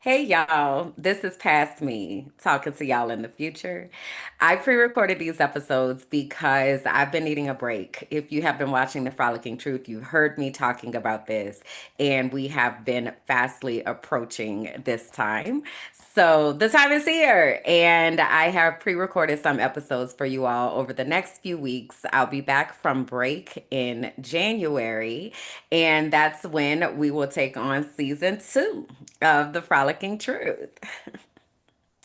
Hey y'all, this is past me talking to y'all in the future. I pre-recorded these episodes because I've been needing a break. If you have been watching The Frolicking Truth, you've heard me talking about this, and we have been fastly approaching this time. So the time is here, and I have pre-recorded some episodes for you all over the next few weeks. I'll be back from break in January, and that's when we will take on season two of The Frolicking Truth.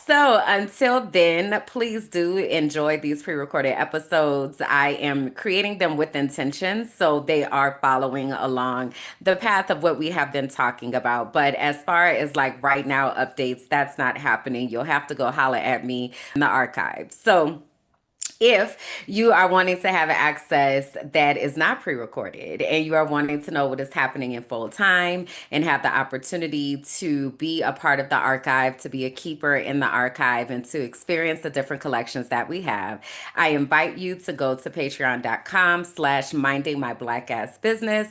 So until then, please do enjoy these pre-recorded episodes. I am creating them with intention, so they are following along the path of what we have been talking about. But as far as like right now updates, that's not happening. You'll have to go holler at me in the archives. So if you are wanting to have access that is not pre-recorded and you are wanting to know what is happening in full time and have the opportunity to be a part of the archive, to be a keeper in the archive, and to experience the different collections that we have, I invite you to go to patreon.com/minding my black ass business.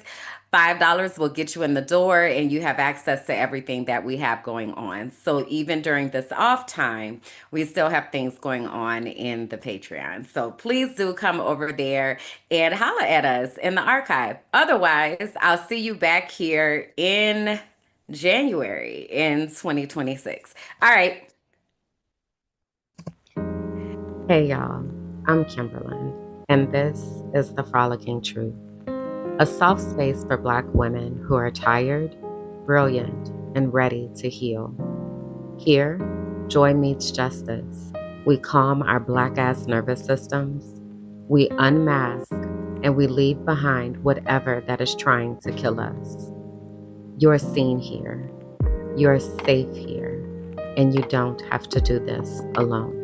$5 will get you in the door and you have access to everything that we have going on. So even during this off time, we still have things going on in the Patreon. So please do come over there and holla at us in the archive. Otherwise, I'll see you back here in January in 2026. All right. Hey, y'all. I'm Kimberland, and this is The Frolicking Truth, a soft space for Black women who are tired, brilliant, and ready to heal. Here, joy meets justice. We calm our Black ass nervous systems, we unmask, and we leave behind whatever that is trying to kill us. You're seen here, you're safe here, and you don't have to do this alone.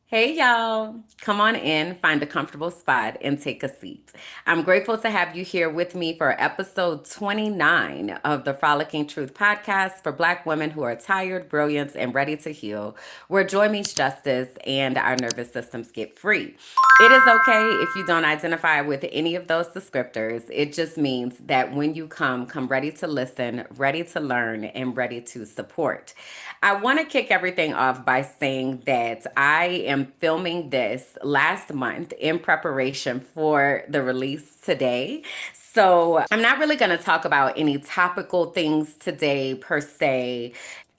Hey y'all, come on in, find a comfortable spot, and take a seat. I'm grateful to have you here with me for episode 29 of the Frolicking Truth podcast for Black women who are tired, brilliant, and ready to heal, where joy meets justice and our nervous systems get free. It is okay if you don't identify with any of those descriptors. It just means that when you come ready to listen, ready to learn, and ready to support. I want to kick everything off by saying that I am filming this last month in preparation for the release today. So I'm not really going to talk about any topical things today per se,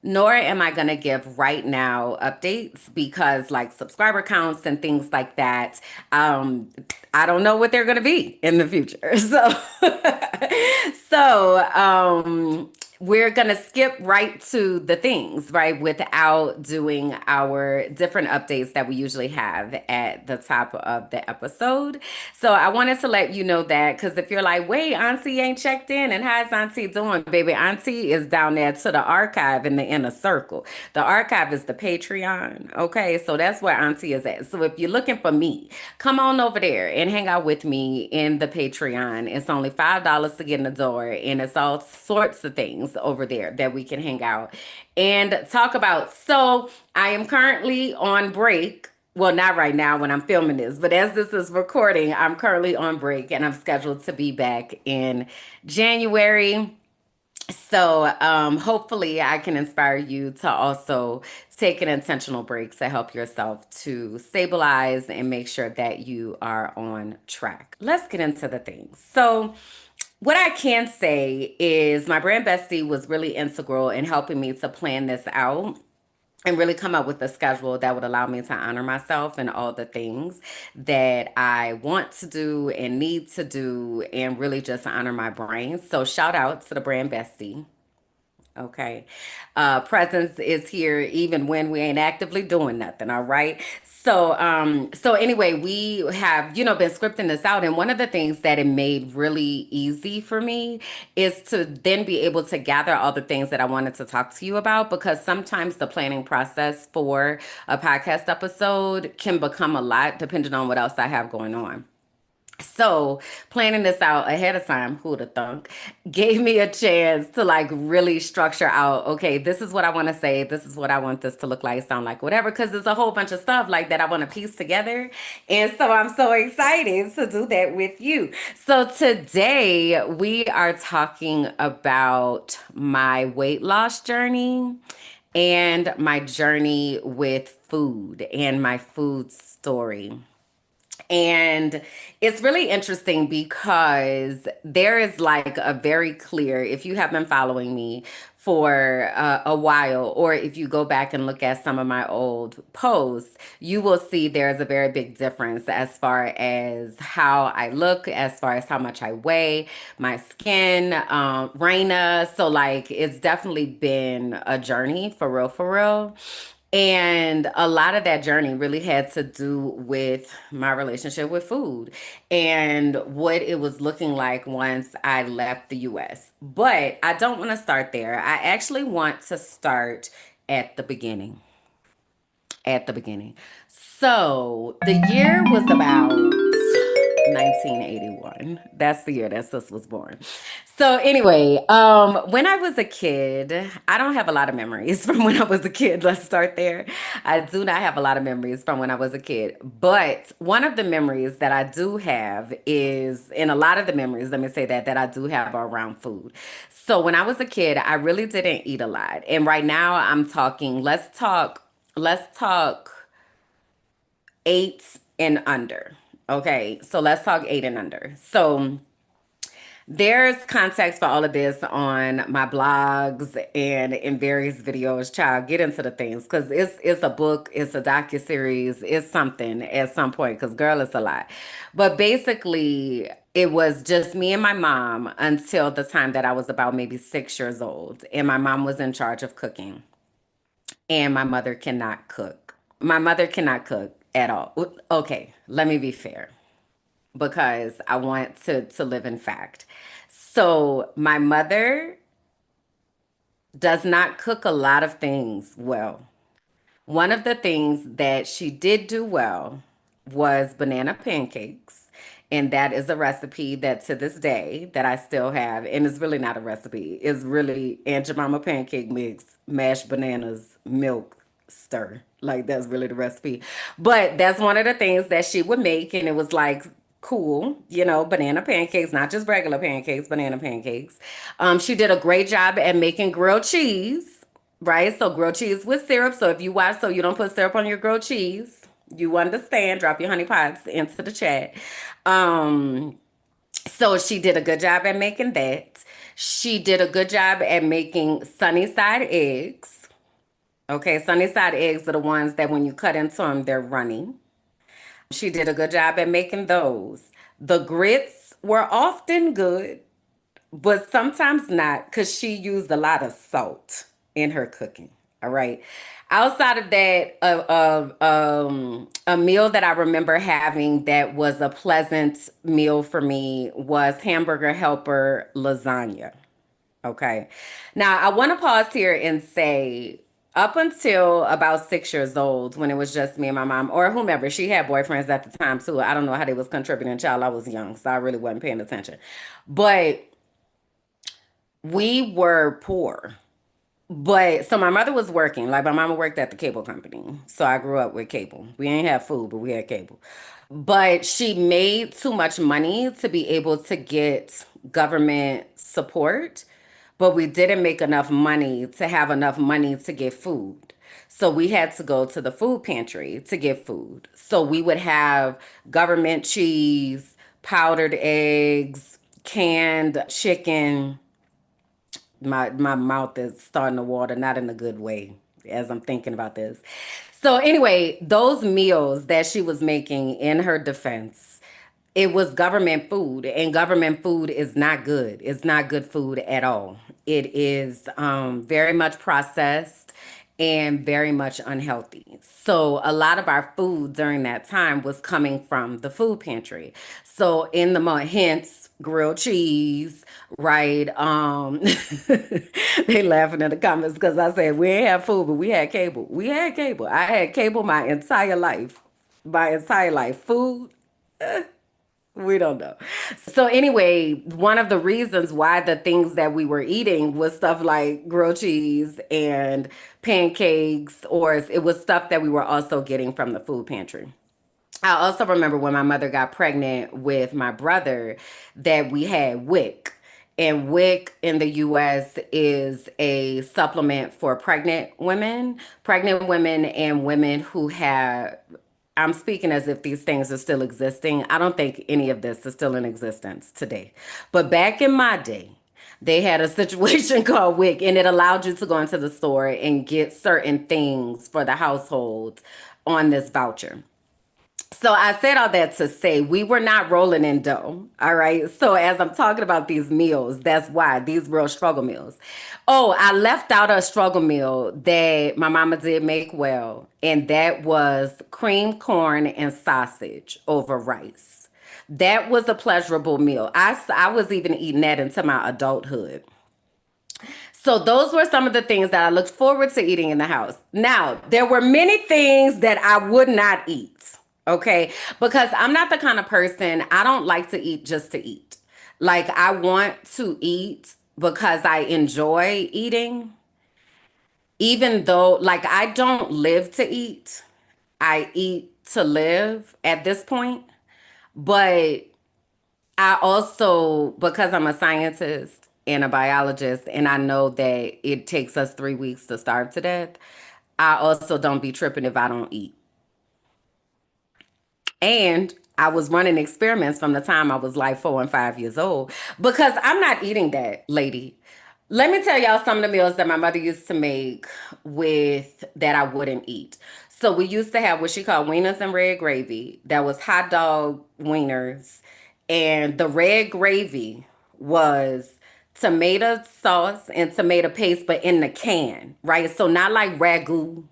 nor am I going to give right now updates because like subscriber counts and things like that, I don't know what they're going to be in the future. So we're going to skip right to the things, right, without doing our different updates that we usually have at the top of the episode. So I wanted to let you know that because if you're like, wait, Auntie ain't checked in, and how's Auntie doing? Baby, Auntie is down there to the archive in the inner circle. The archive is the Patreon. Okay, so that's where Auntie is at. So if you're looking for me, come on over there and hang out with me in the Patreon. It's only $5 to get in the door, and it's all sorts of things over there that we can hang out and talk about. So I am currently on break. Well, not right now when I'm filming this, but as this is recording, I'm currently on break and I'm scheduled to be back in January. So hopefully I can inspire you to also take an intentional break to help yourself to stabilize and make sure that you are on track. Let's get into the things. So what I can say is my brand bestie was really integral in helping me to plan this out and really come up with a schedule that would allow me to honor myself and all the things that I want to do and need to do and really just honor my brain. So shout out to the brand bestie. Okay. Presence is here even when we ain't actively doing nothing. All right. So anyway, we have, been scripting this out. And one of the things that it made really easy for me is to then be able to gather all the things that I wanted to talk to you about, because sometimes the planning process for a podcast episode can become a lot depending on what else I have going on. So planning this out ahead of time, who'd have thunk, gave me a chance to like really structure out, okay, this is what I want to say, this is what I want this to look like, sound like, whatever, because there's a whole bunch of stuff like that I want to piece together. And so I'm so excited to do that with you. So today we are talking about my weight loss journey and my journey with food and my food story. And it's really interesting because there is like a very clear, if you have been following me for a while, or if you go back and look at some of my old posts, you will see there's a very big difference as far as how I look, as far as how much I weigh, my skin, Raina. So, like, it's definitely been a journey for real, for real. And a lot of that journey really had to do with my relationship with food and what it was looking like once I left the US. But I don't want to start there. I actually want to start at the beginning. At the beginning. So the year was about 1981. That's the year that sis was born. So anyway, when I was a kid, I don't have a lot of memories from when I was a kid. Let's start there. I do not have a lot of memories from when I was a kid. But one of the memories that I do have is, and a lot of the memories, let me say that I do have are around food. So when I was a kid, I really didn't eat a lot. And right now I'm talking, let's talk 8 and under. Okay, so let's talk 8 and under. So there's context for all of this on my blogs and in various videos. Child, get into the things because it's a book, it's a docu series, it's something at some point. Because girl, it's a lot. But basically, it was just me and my mom until the time that I was about maybe 6 years old, and my mom was in charge of cooking, and my mother cannot cook. My mother cannot cook at all. Okay, let me be fair because I want to live in fact. So my mother does not cook a lot of things well. One of the things that she did do well was banana pancakes. And that is a recipe that to this day that I still have. And it's really not a recipe. It's really Aunt Jemima pancake mix, mashed bananas, milk, stir. Like that's really the recipe. But that's one of the things that she would make. And it was like cool, banana pancakes, not just regular pancakes, banana pancakes. She did a great job at making grilled cheese, right? So grilled cheese with syrup. So if you watch, so you don't put syrup on your grilled cheese, you understand. Drop your honey pots into the chat. Um, so she did a good job at making that. She did a good job at making sunny side eggs. Okay, sunny side eggs are the ones that when you cut into them, they're runny. She did a good job at making those. The grits were often good, but sometimes not because she used a lot of salt in her cooking. All right. Outside of that, a meal that I remember having that was a pleasant meal for me was hamburger helper lasagna. Okay. Now, I want to pause here and say, up until about 6 years old, when it was just me and my mom, or whomever, she had boyfriends at the time too. I don't know how they was contributing. Child, I was young, so I really wasn't paying attention. But we were poor. But so my mother was working, like my mama worked at the cable company. So I grew up with cable. We ain't have food, but we had cable. But she made too much money to be able to get government support, but we didn't make enough money to have enough money to get food. So we had to go to the food pantry to get food. So we would have government cheese, powdered eggs, canned chicken. My mouth is starting to water, not in a good way as I'm thinking about this. So anyway, those meals that she was making in her defense, it was government food, and government food is not good. It's not good food at all. It is very much processed and very much unhealthy. So a lot of our food during that time was coming from the food pantry. So in the hence grilled cheese, right? They laughing in the comments because I said we ain't have food, but we had cable. We had cable. I had cable my entire life. My entire life. Food. We don't know. So anyway, one of the reasons why the things that we were eating was stuff like grilled cheese and pancakes, or it was stuff that we were also getting from the food pantry. I also remember when my mother got pregnant with my brother that we had WIC. And WIC in the US is a supplement for pregnant women and women who have, I'm speaking as if these things are still existing. I don't think any of this is still in existence today. But back in my day, they had a situation called WIC, and it allowed you to go into the store and get certain things for the household on this voucher. So I said all that to say we were not rolling in dough. All right. So as I'm talking about these meals, that's why these real struggle meals. Oh, I left out a struggle meal that my mama did make well, and that was cream corn and sausage over rice. That was a pleasurable meal. I was even eating that into my adulthood. So those were some of the things that I looked forward to eating in the house. Now, there were many things that I would not eat. Okay? Because I'm not the kind of person, I don't like to eat just to eat. Like I want to eat because I enjoy eating, even though like I don't live to eat. I eat to live at this point. But I also, because I'm a scientist and a biologist, and I know that it takes us 3 weeks to starve to death, I also don't be tripping if I don't eat. And I was running experiments from the time I was like 4 and 5 years old because I'm not eating that, lady. Let me tell y'all some of the meals that my mother used to make with that I wouldn't eat. So we used to have what she called wieners and red gravy. That was hot dog wieners. And the red gravy was tomato sauce and tomato paste, but in the can, right? So not like ragu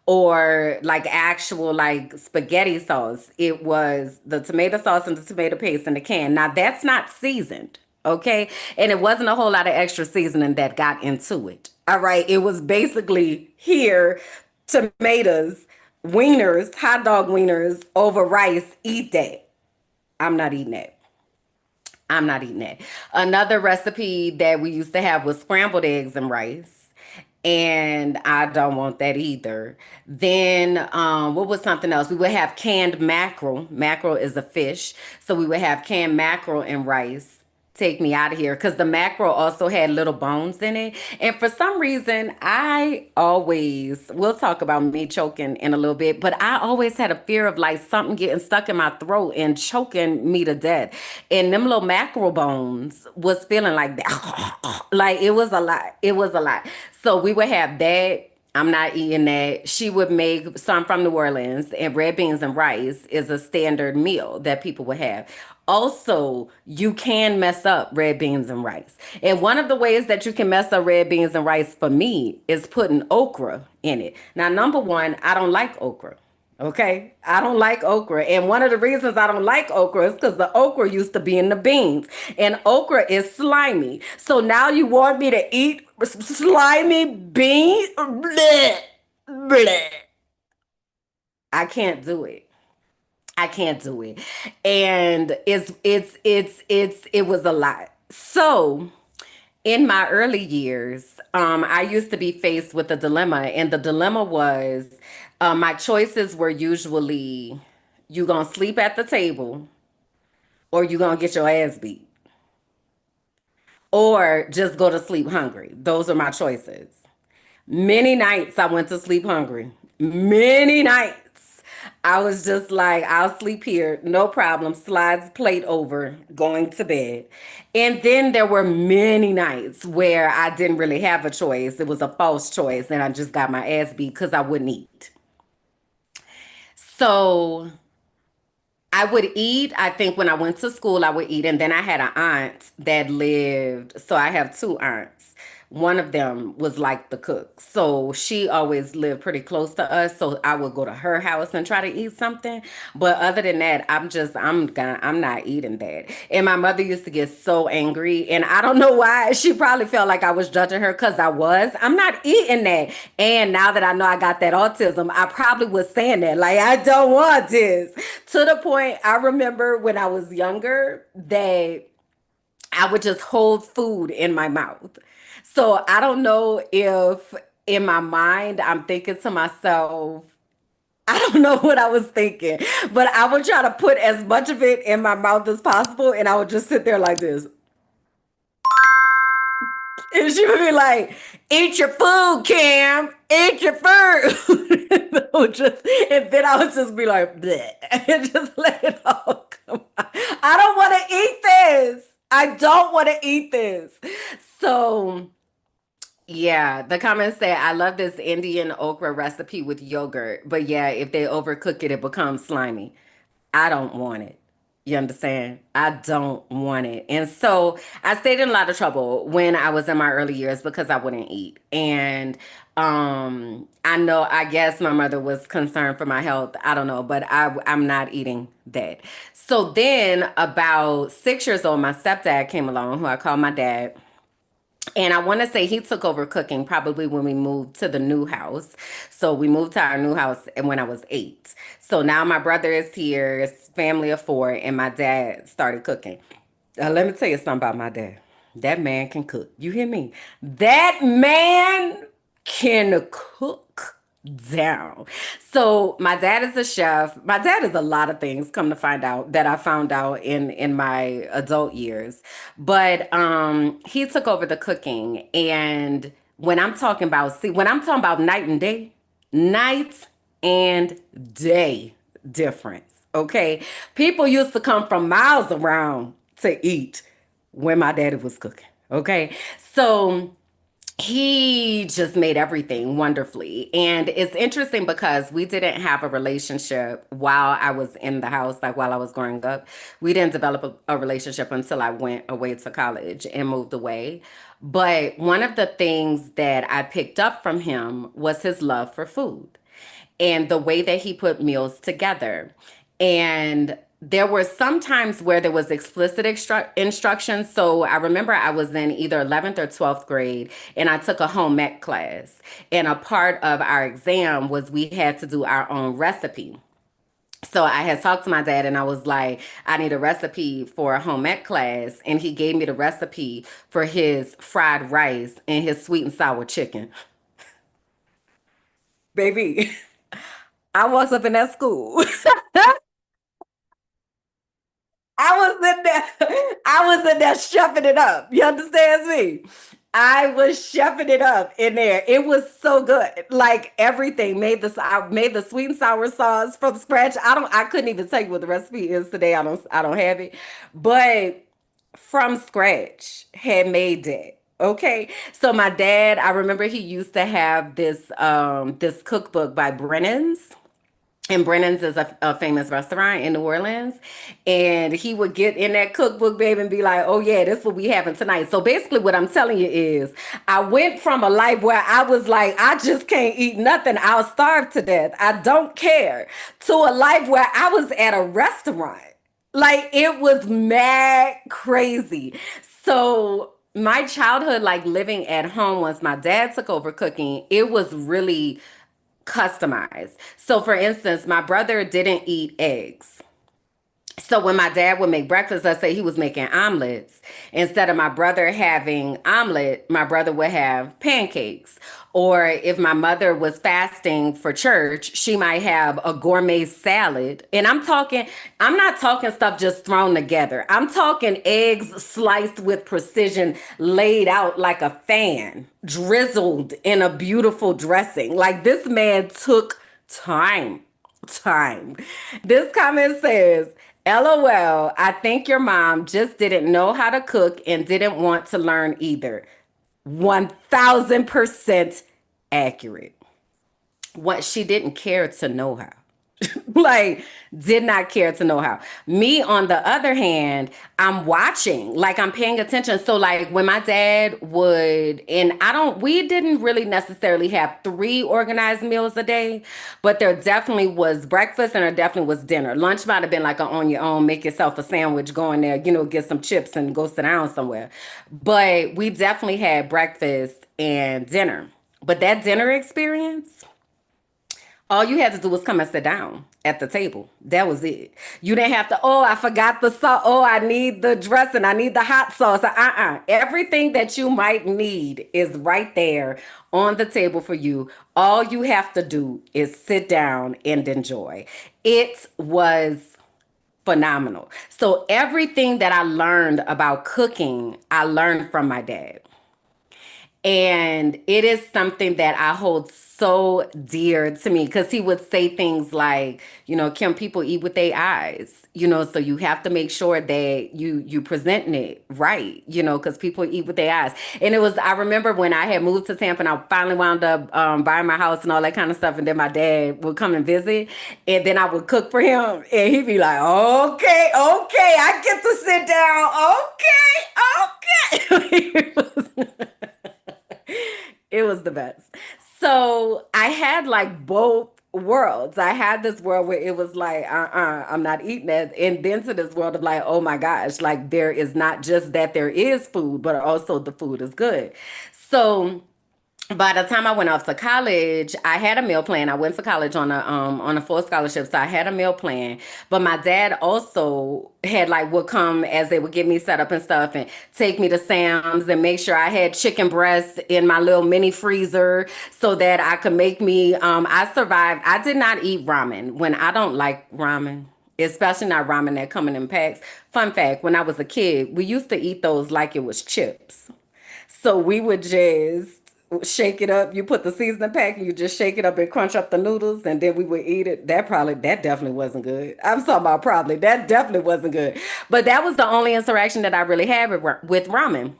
or like actual like spaghetti sauce. It was the tomato sauce and the tomato paste in the can. Now that's not seasoned, okay? And it wasn't a whole lot of extra seasoning that got into it. All right. It was basically here, tomatoes, wieners, hot dog wieners over rice. Eat that. I'm not eating that. I'm not eating that. Another recipe that we used to have was scrambled eggs and rice. And I don't want that either. Then, what was something else? We would have canned mackerel. Mackerel is a fish. So we would have canned mackerel and rice. Take me out of here because the mackerel also had little bones in it. And for some reason, I always, we'll talk about me choking in a little bit, but I always had a fear of like something getting stuck in my throat and choking me to death. And them little mackerel bones was feeling like that. Like it was a lot. It was a lot. So we would have that. I'm not eating that. She would make some from New Orleans, and red beans and rice is a standard meal that people would have. Also, you can mess up red beans and rice. And one of the ways that you can mess up red beans and rice for me is putting okra in it. Now, number one, I don't like okra. Okay, I don't like okra. And one of the reasons I don't like okra is because the okra used to be in the beans. And okra is slimy. So now you want me to eat slimy beans? Bleh, bleh. I can't do it. I can't do it. And it was a lot. So in my early years, I used to be faced with a dilemma, and the dilemma was my choices were usually you gonna sleep at the table or you gonna get your ass beat or just go to sleep hungry. Those are my choices. Many nights I went to sleep hungry. Many nights. I was just like, I'll sleep here, no problem. Slides plate over, going to bed. And then there were many nights where I didn't really have a choice. It was a false choice, and I just got my ass beat because I wouldn't eat. So I would eat. I think when I went to school, I would eat. And then I had an aunt that lived, so I have two aunts. one of them was like the cook. So she always lived pretty close to us. So I would go to her house and try to eat something. But other than that, I'm not eating that. And my mother used to get so angry. And I don't know why. She probably felt like I was judging her because I was. I'm not eating that. And now that I know I got that autism, I probably was saying that. Like, I don't want this. To the point, I remember when I was younger that I would just hold food in my mouth. So I don't know if in my mind I'm thinking to myself, I don't know what I was thinking, but I would try to put as much of it in my mouth as possible, and I would just sit there like this. And she would be like, "Eat your food, Cam. Eat your food." And then I would just be like, bleh, and just let it all come out. I don't want to eat this. I don't want to eat this. So, yeah, the comments say, I love this Indian okra recipe with yogurt. But yeah, if they overcook it, it becomes slimy. I don't want it. You understand? I don't want it. And so I stayed in a lot of trouble when I was in my early years because I wouldn't eat. And I know, I guess my mother was concerned for my health. I don't know, but I'm not eating that. So then about 6 years old, my stepdad came along, who I call my dad. And I want to say he took over cooking probably when we moved to the new house. So we moved to our new house and when I was 8. So now my brother is here, it's family of 4, and my dad started cooking. Let me tell you something about my dad. That man can cook. You hear me? That man can cook down. So my dad is a chef. My dad is a lot of things, come to find out, that I found out in my adult years. But he took over the cooking. And when I'm talking about night and day difference. Okay. People used to come from miles around to eat when my daddy was cooking. Okay. So he just made everything wonderfully. And it's interesting because we didn't have a relationship while I was in the house, like while I was growing up. We didn't develop a relationship until I went away to college and moved away. But one of the things that I picked up from him was his love for food and the way that he put meals together. And there were some times where there was explicit instruction. So I remember I was in either 11th or 12th grade and I took a home ec class. And a part of our exam was we had to do our own recipe. So I had talked to my dad and I was like, I need a recipe for a home ec class. And he gave me the recipe for his fried rice and his sweet and sour chicken. Baby, I walked up in that school. I was in there, I was in there shoving it up. You understand me? I was shoving it up in there. It was so good. Like everything I made the sweet and sour sauce from scratch. I couldn't even tell you what the recipe is today. I don't have it. But from scratch had made that. Okay. So my dad, I remember he used to have this cookbook by Brennan's, and Brennan's is a famous restaurant in New Orleans. And he would get in that cookbook, babe, and be like, oh, yeah, this is what we having tonight. So basically, what I'm telling you is, I went from a life where I was like, I just can't eat nothing. I'll starve to death. I don't care. To a life where I was at a restaurant. Like, it was mad crazy. So, my childhood, like living at home, once my dad took over cooking, it was really customized. So, for instance, my brother didn't eat eggs. So when my dad would make breakfast, let's say he was making omelets, instead of my brother having omelet, my brother would have pancakes. Or if my mother was fasting for church, she might have a gourmet salad. And I'm not talking stuff just thrown together. I'm talking eggs sliced with precision, laid out like a fan, drizzled in a beautiful dressing. Like this man took time. This comment says, LOL, I think your mom just didn't know how to cook and didn't want to learn either. 1000% accurate. What she didn't care to know how. Like, did not care to know how. Me, on the other hand, I'm watching, like, I'm paying attention. So, like, when my dad would, and we didn't really necessarily have three organized meals a day, but there definitely was breakfast and there definitely was dinner. Lunch might have been like a on your own, make yourself a sandwich, go in there, get some chips and go sit down somewhere. But we definitely had breakfast and dinner. But that dinner experience, all you had to do was come and sit down at the table. That was it. You didn't have to, oh, I forgot the salt. Oh, I need the dressing. I need the hot sauce. Everything that you might need is right there on the table for you. All you have to do is sit down and enjoy. It was phenomenal. So everything that I learned about cooking, I learned from my dad. And it is something that I hold so dear to me because he would say things like, Kim, people eat with their eyes, so you have to make sure that you presenting it right, because people eat with their eyes. And I remember when I had moved to Tampa and I finally wound up buying my house and all that kind of stuff. And then my dad would come and visit and then I would cook for him and he'd be like, okay, I get to sit down. Okay. It was the best. So I had like both worlds. I had this world where it was like, I'm not eating that. And then to this world of like, oh my gosh, like there is not just that there is food, but also the food is good. So by the time I went off to college, I had a meal plan. I went to college on a full scholarship, so I had a meal plan. But my dad also had like would come as they would get me set up and stuff, and take me to Sam's and make sure I had chicken breasts in my little mini freezer so that I could make me. I survived. I did not eat ramen when I don't like ramen. Especially not ramen that come in packs. Fun fact: when I was a kid, we used to eat those like it was chips. So we would just shake it up. You put the seasoning pack and you just shake it up and crunch up the noodles and then we would eat it. That definitely wasn't good. I'm talking about probably. That definitely wasn't good. But that was the only interaction that I really had with ramen.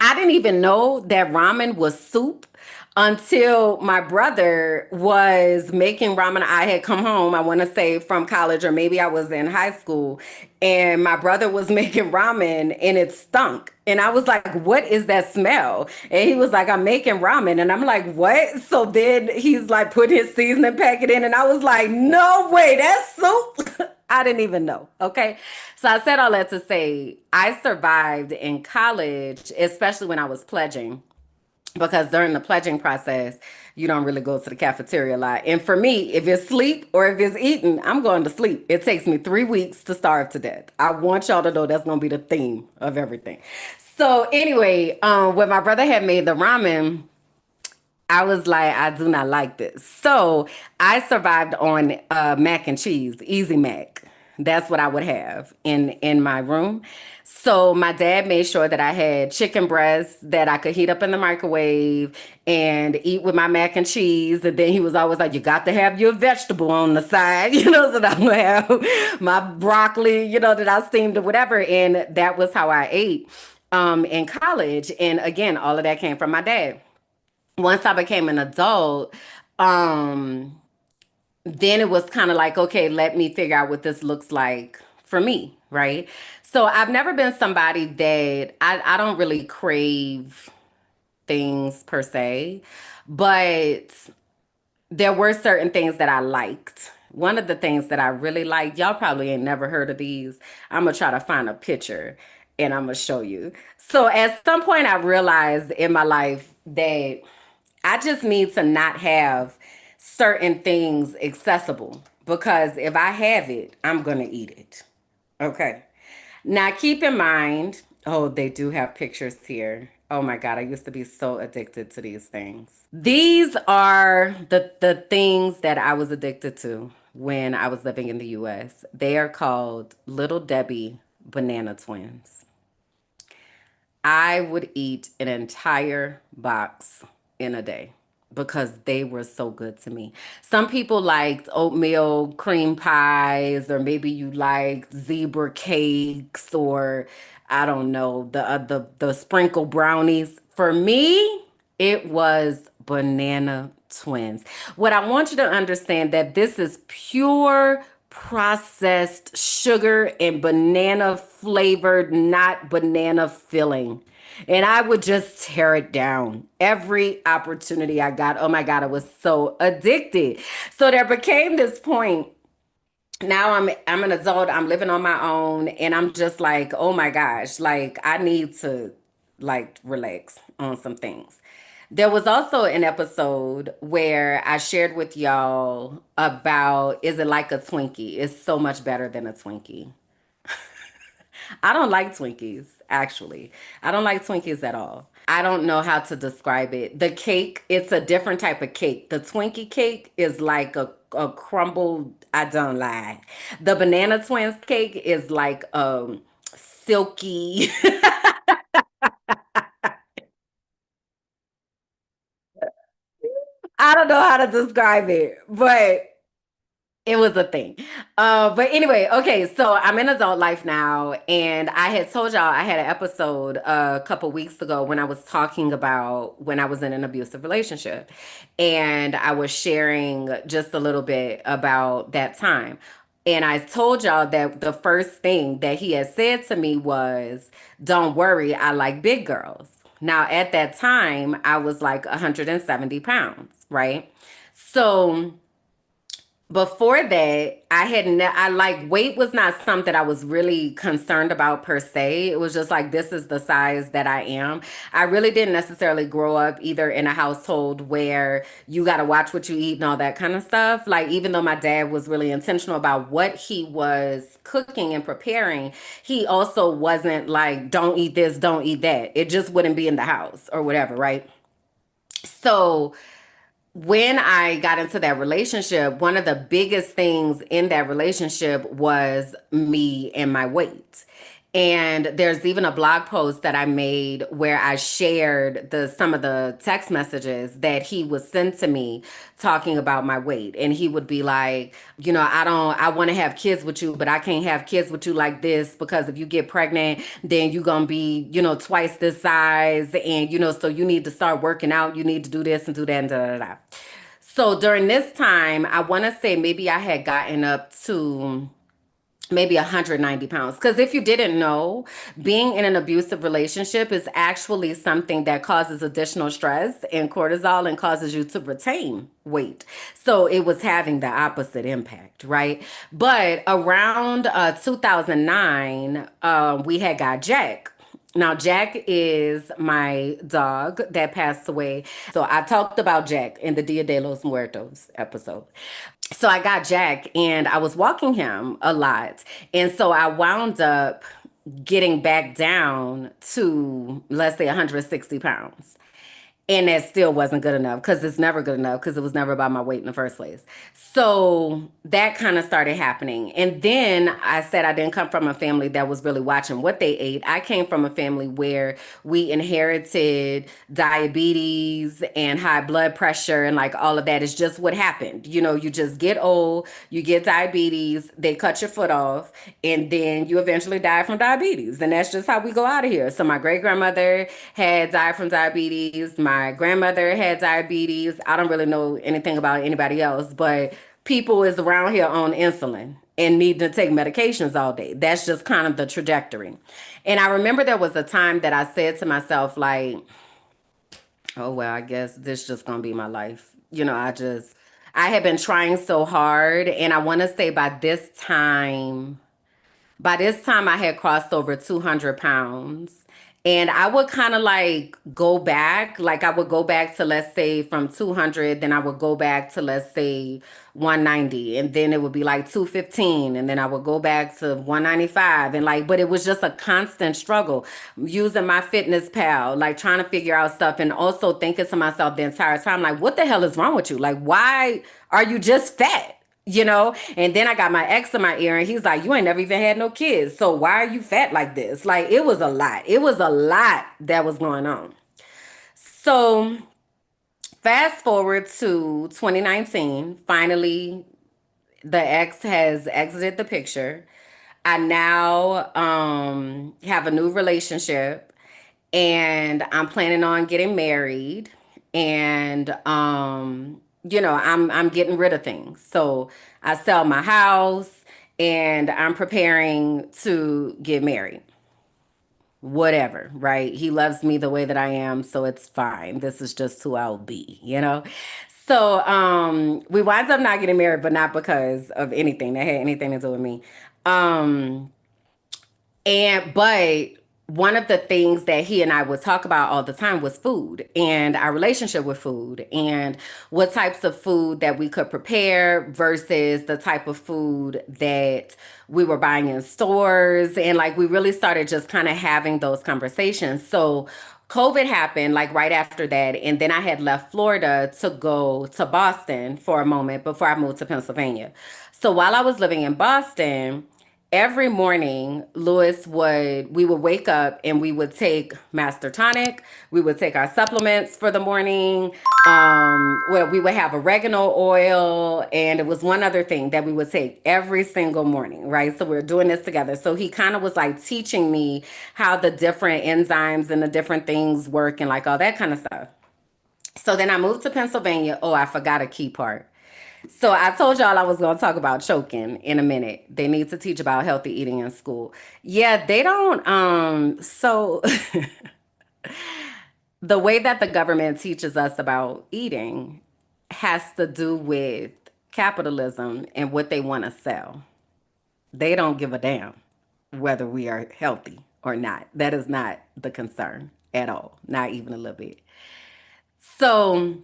I didn't even know that ramen was soup until my brother was making ramen. I had come home, I want to say from college, or maybe I was in high school, and my brother was making ramen and it stunk. And I was like, what is that smell? And he was like, I'm making ramen. And I'm like, what? So then he's like, put his seasoning packet in. And I was like, no way, that's soup. I didn't even know. Okay. So I said all that to say I survived in college, especially when I was pledging, because during the pledging process, you don't really go to the cafeteria a lot. And for me, if it's sleep or if it's eating, I'm going to sleep. It takes me 3 weeks to starve to death. I want y'all to know that's going to be the theme of everything. So anyway, when my brother had made the ramen, I was like, I do not like this. So I survived on mac and cheese, easy mac. That's what I would have in my room. So my dad made sure that I had chicken breasts that I could heat up in the microwave and eat with my mac and cheese. And then he was always like, you got to have your vegetable on the side, so that I would have my broccoli, that I steamed or whatever. And that was how I ate in college. And again, all of that came from my dad. Once I became an adult, um, then it was kind of like, okay, let me figure out what this looks like for me, right? So I've never been somebody that I don't really crave things per se, but there were certain things that I liked. One of the things that I really liked, y'all probably ain't never heard of these. I'm gonna try to find a picture and I'm gonna show you. So at some point, I realized in my life that I just need to not have certain things accessible because if I have it, I'm gonna eat it. Okay. Now keep in mind, oh, they do have pictures here. Oh my God, I used to be so addicted to these things. These are the things that I was addicted to when I was living in the US. They are called Little Debbie Banana Twins. I would eat an entire box in a day because they were so good to me. Some people liked oatmeal cream pies, or maybe you liked zebra cakes, or I don't know, the sprinkle brownies. For me, it was banana twins. What I want you to understand that this is pure processed sugar and banana flavored, not banana filling. And I would just tear it down every opportunity I got. Oh my God, I was so addicted. So there became this point. Now I'm an adult, I'm living on my own, and I'm just like, oh my gosh, like I need to like relax on some things. There was also an episode where I shared with y'all about, is it like a Twinkie? It's so much better than a Twinkie. I don't like Twinkies, actually. I don't like Twinkies at all. I don't know how to describe it. The cake, it's a different type of cake. The Twinkie cake is like a crumbled, I don't lie. The Banana Twins cake is like silky. I don't know how to describe it, but it was a thing. But anyway, okay, so I'm in adult life now, and I had told y'all I had an episode a couple weeks ago when I was talking about when I was in an abusive relationship, and I was sharing just a little bit about that time. And I told y'all that the first thing that he had said to me was, "Don't worry, I like big girls." Now, at that time, I was like 170 pounds, right? So before that, I like weight was not something I was really concerned about per se. It was just like this is the size that I am. I really didn't necessarily grow up either in a household where you got to watch what you eat and all that kind of stuff. Like even though my dad was really intentional about what he was cooking and preparing, he also wasn't like don't eat this, don't eat that. It just wouldn't be in the house or whatever, right? So when I got into that relationship, one of the biggest things in that relationship was me and my weight. And there's even a blog post that I made where I shared the some of the text messages that he would send to me talking about my weight. And he would be like, I want to have kids with you, but I can't have kids with you like this because if you get pregnant, then you're going to be, twice this size. And, so you need to start working out. You need to do this and do that and da da da. So during this time, I want to say maybe I had gotten up to maybe 190 pounds. Because if you didn't know, being in an abusive relationship is actually something that causes additional stress and cortisol and causes you to retain weight. So it was having the opposite impact, right? But around 2009, we had got Jack. Now, Jack is my dog that passed away. So I talked about Jack in the Dia de los Muertos episode. So I got Jack and I was walking him a lot. And so I wound up getting back down to, let's say, 160 pounds. And that still wasn't good enough because it's never good enough because it was never about my weight in the first place. So that kind of started happening. And then I said I didn't come from a family that was really watching what they ate. I came from a family where we inherited diabetes and high blood pressure and like all of that is just what happened. You just get old, you get diabetes, they cut your foot off, and then you eventually die from diabetes. And that's just how we go out of here. So my great grandmother had died from diabetes. My grandmother had diabetes. I don't really know anything about anybody else, but people is around here on insulin and need to take medications all day. That's just kind of the trajectory. And I remember there was a time that I said to myself, like, oh, well, I guess this just gonna be my life. I had been trying so hard. And I want to say by this time, I had crossed over 200 pounds. And I would kind of like go back, like I would go back to, let's say, from 200, then I would go back to, let's say, 190. And then it would be like 215. And then I would go back to 195. And like, but it was just a constant struggle using my fitness pal, like trying to figure out stuff and also thinking to myself the entire time, like, what the hell is wrong with you? Like, why are you just fat? And then I got my ex in my ear and he's like, you ain't never even had no kids, so why are you fat like this? Like it was a lot that was going on. So fast forward to 2019, finally the ex has exited the picture. I now have a new relationship and I'm planning on getting married. and I'm getting rid of things. So I sell my house and I'm preparing to get married. Whatever, right? He loves me the way that I am, so it's fine. This is just who I'll be, you know? So we winds up not getting married, but not because of anything that had anything to do with me. Um but one of the things that he and I would talk about all the time was food and our relationship with food and what types of food that we could prepare versus the type of food that we were buying in stores. And like we really started just kind of having those conversations. So COVID happened like right after that. And then I had left Florida to go to Boston for a moment before I moved to Pennsylvania. So while I was living in Boston, every morning we would wake up and we would take Master Tonic, we would take our supplements for the morning, well, we would have oregano oil, and it was one other thing that we would take every single morning, right? So we are doing this together. So he kind of was like teaching me how the different enzymes and the different things work and like all that kind of stuff. So then I moved to Pennsylvania. Oh, I forgot a key part. So I told y'all I was going to talk about choking in a minute. They need to teach about healthy eating in school. Yeah, they don't. So the way that the government teaches us about eating has to do with capitalism and what they want to sell. They don't give a damn whether we are healthy or not. That is not the concern at all, not even a little bit. So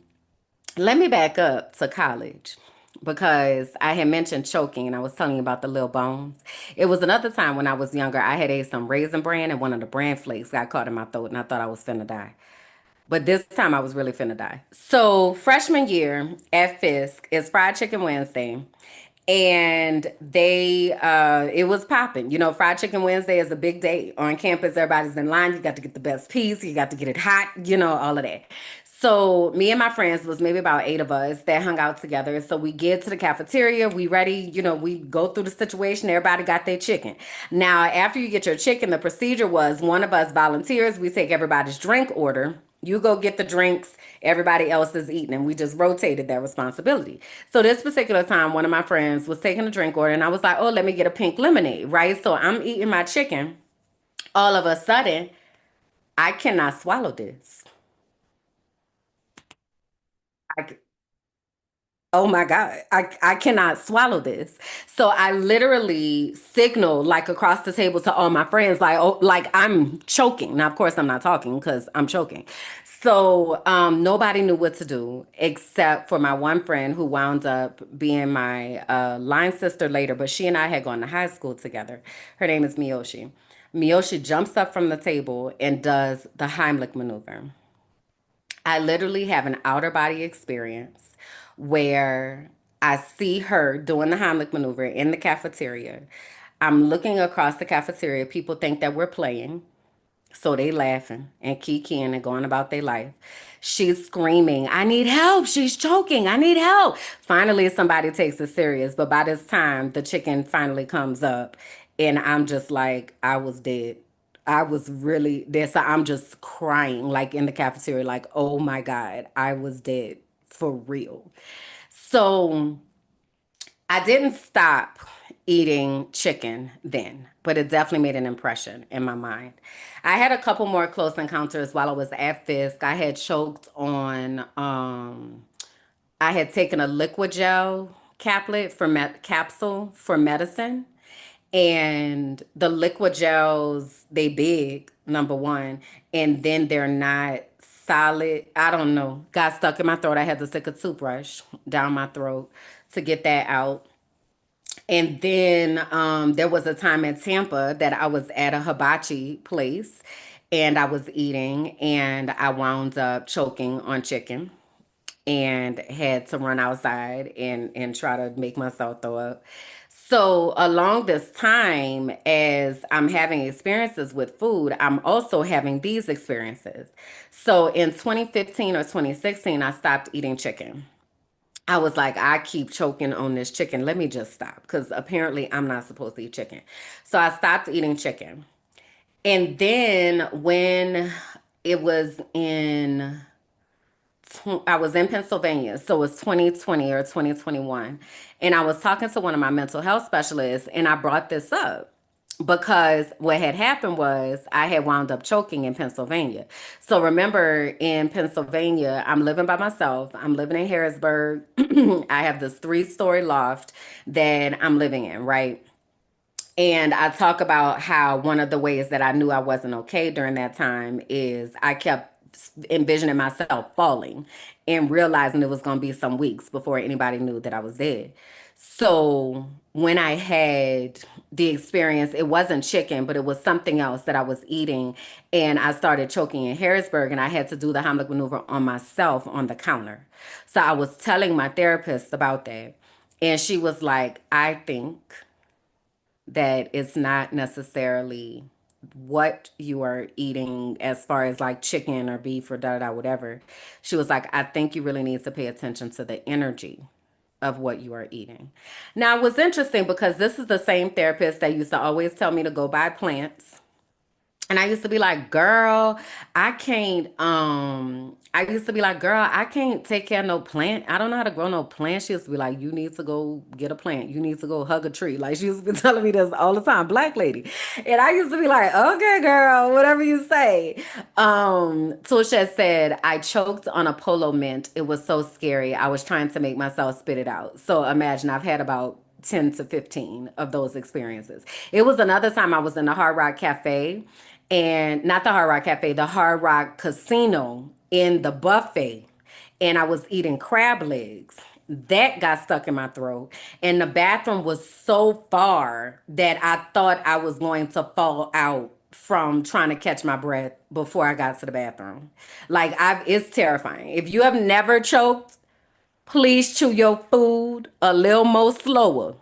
let me back up to college because I had mentioned choking and I was telling you about the little bones. It was another time when I was younger. I had ate some raisin bran and one of the bran flakes got caught in my throat and I thought I was finna die. But this time I was really finna die. So freshman year at Fisk is Fried Chicken Wednesday. And it was popping. You know, Fried Chicken Wednesday is a big day on campus. Everybody's in line. You got to get the best piece. You got to get it hot, all of that. So me and my friends was maybe about 8 of us that hung out together. So we get to the cafeteria. We ready, we go through the situation. Everybody got their chicken. Now, after you get your chicken, the procedure was one of us volunteers. We take everybody's drink order. You go get the drinks, everybody else is eating, and we just rotated that responsibility. So this particular time, one of my friends was taking a drink order, and I was like, "Oh, let me get a pink lemonade," right? So I'm eating my chicken. All of a sudden, I cannot swallow this. I, Oh my God, I cannot swallow this. So I literally signaled like across the table to all my friends, like, oh, like I'm choking. Now, of course, I'm not talking because I'm choking. So nobody knew what to do except for my one friend who wound up being my line sister later, but she and I had gone to high school together. Her name is Miyoshi. Miyoshi jumps up from the table and does the Heimlich maneuver. I literally have an outer body experience where I see her doing the Heimlich maneuver in the cafeteria. I'm looking across the cafeteria. People think that we're playing. So they laughing and kikiing and going about their life. She's screaming, I need help. She's choking. I need help. Finally, somebody takes it serious. But by this time, the chicken finally comes up. And I'm just like, I was dead. I was really dead. So I'm just crying, like in the cafeteria, like, oh my God, I was dead for real. So I didn't stop eating chicken then, but it definitely made an impression in my mind. I had a couple more close encounters while I was at Fisk. I had choked on, I had taken a liquid gel capsule for medicine. And the liquid gels, they big, number one, and then they're not solid. I don't know. Got stuck in my throat. I had to stick a toothbrush down my throat to get that out. And then there was a time in Tampa that I was at a hibachi place and I was eating and I wound up choking on chicken and had to run outside and try to make myself throw up. So along this time, as I'm having experiences with food, I'm also having these experiences. So in 2015 or 2016, I stopped eating chicken. I was like, I keep choking on this chicken. Let me just stop because apparently I'm not supposed to eat chicken. So I stopped eating chicken. And then when it was in I was in Pennsylvania, so it was 2020 or 2021, and I was talking to one of my mental health specialists, and I brought this up because what had happened was I had wound up choking in Pennsylvania. So remember, in Pennsylvania, I'm living by myself. I'm living in Harrisburg. I have this three-story loft that I'm living in, right? And I talk about how one of the ways that I knew I wasn't okay during that time is I kept envisioning myself falling and realizing it was going to be some weeks before anybody knew that I was dead. So when I had the experience, it wasn't chicken, but it was something else that I was eating. And I started choking in Harrisburg, and I had to do the Heimlich maneuver on myself on the counter. So I was telling my therapist about that. And she was like, I think that it's not necessarily what you are eating as far as like chicken or beef or da da whatever. She was like, I think you really need to pay attention to the energy of what you are eating. Now, it was interesting because this is the same therapist that used to always tell me to go buy plants, and I used to be like, girl, I used to be like, girl, I can't take care of no plant. I don't know how to grow no plant. She used to be like, you need to go get a plant. You need to go hug a tree. Like she used to be telling me this all the time, black lady. And I used to be like, okay, girl, whatever you say. Tusha said, I choked on a polo mint. It was so scary. I was trying to make myself spit it out. So imagine I've had about 10 to 15 of those experiences. It was another time I was in the Hard Rock Cafe, and not the Hard Rock Cafe, the Hard Rock Casino in the buffet, and I was eating crab legs. That got stuck in my throat, and the bathroom was so far that I thought I was going to fall out from trying to catch my breath before I got to the bathroom. It's terrifying. If you have never choked, please chew your food a little more slower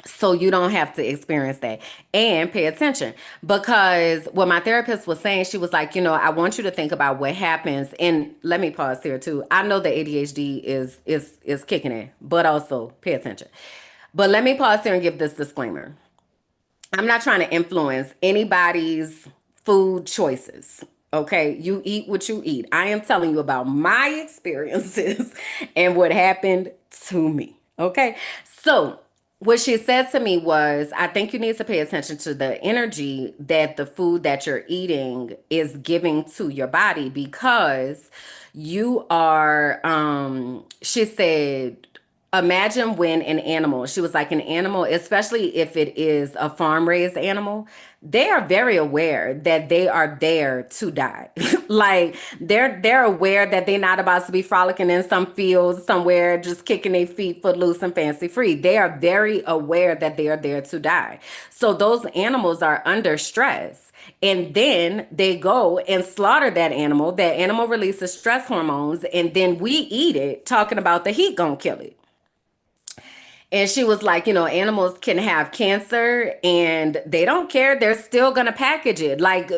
so you don't have to experience that, and pay attention, because what my therapist was saying, she was like, I want you to think about what happens. And let me pause here too. I know the ADHD is kicking in, but also pay attention. But let me pause here and give this disclaimer. I'm not trying to influence anybody's food choices. Okay, you eat what you eat. I am telling you about my experiences and what happened to me. Okay, so what she said to me was, I think you need to pay attention to the energy that the food that you're eating is giving to your body, because you are, she said, imagine when an animal, she was like, an animal, especially if it is a farm raised animal, they are very aware that they are there to die. Like they're aware that they're not about to be frolicking in some fields somewhere, just kicking their feet footloose and fancy free. They are very aware that they are there to die. So those animals are under stress. And then they go and slaughter that animal. That animal releases stress hormones, and then we eat it, talking about the heat gonna kill it. And she was like, animals can have cancer and they don't care. They're still gonna package it. Like